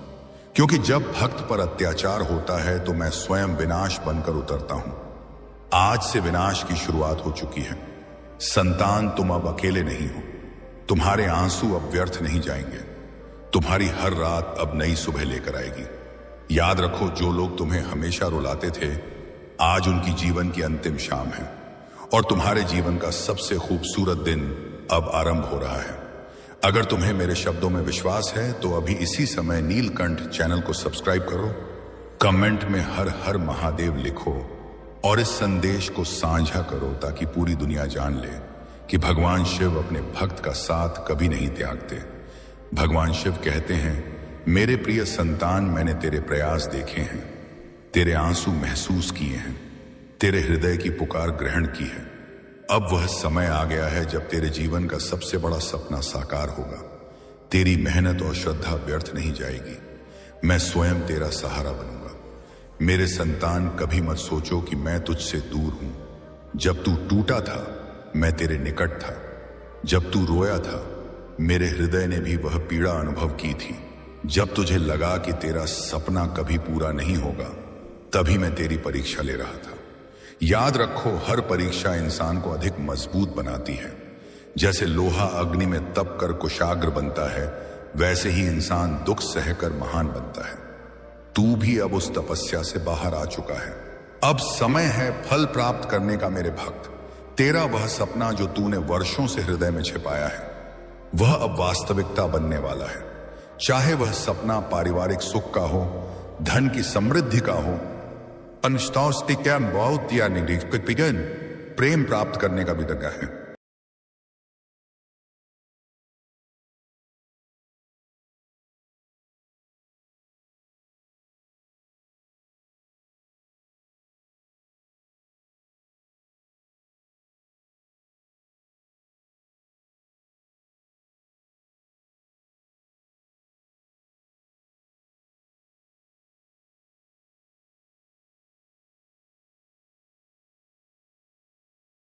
क्योंकि जब भक्त पर अत्याचार होता है तो मैं स्वयं विनाश बनकर उतरता हूं। आज से विनाश की शुरुआत हो चुकी है। संतान, तुम अब अकेले नहीं हो। तुम्हारे आंसू अब व्यर्थ नहीं जाएंगे। तुम्हारी हर रात अब नई सुबह लेकर आएगी। याद रखो, जो लोग तुम्हें हमेशा रुलाते थे, आज उनकी जीवन की अंतिम शाम है और तुम्हारे जीवन का सबसे खूबसूरत दिन अब आरंभ हो रहा है। अगर तुम्हें मेरे शब्दों में विश्वास है तो अभी इसी समय नीलकंठ चैनल को सब्सक्राइब करो, कमेंट में हर हर महादेव लिखो और इस संदेश को साझा करो ताकि पूरी दुनिया जान ले कि भगवान शिव अपने भक्त का साथ कभी नहीं त्यागते। भगवान शिव कहते हैं, मेरे प्रिय संतान, मैंने तेरे प्रयास देखे हैं, तेरे आंसू महसूस किए हैं, तेरे हृदय की पुकार ग्रहण की है। अब वह समय आ गया है जब तेरे जीवन का सबसे बड़ा सपना साकार होगा। तेरी मेहनत और श्रद्धा व्यर्थ नहीं जाएगी। मैं स्वयं तेरा सहारा बनूंगा। मेरे संतान, कभी मत सोचो कि मैं तुझसे दूर हूं। जब तू टूटा था, मैं तेरे निकट था। जब तू रोया था, मेरे हृदय ने भी वह पीड़ा अनुभव की थी। जब तुझे लगा कि तेरा सपना कभी पूरा नहीं होगा, तभी मैं तेरी परीक्षा ले रहा था। याद रखो, हर परीक्षा इंसान को अधिक मजबूत बनाती है। जैसे लोहा अग्नि में तप कर कुशाग्र बनता है, वैसे ही इंसान दुख सहकर महान बनता है। तू भी अब उस तपस्या से बाहर आ चुका है। अब समय है फल प्राप्त करने का मेरे भक्त। तेरा वह सपना जो तूने वर्षों से हृदय में छिपाया है, वह अब वास्तविकता बनने वाला है। चाहे वह सपना पारिवारिक सुख का हो, धन की समृद्धि का हो, प्रेम प्राप्त करने का भी लगा है।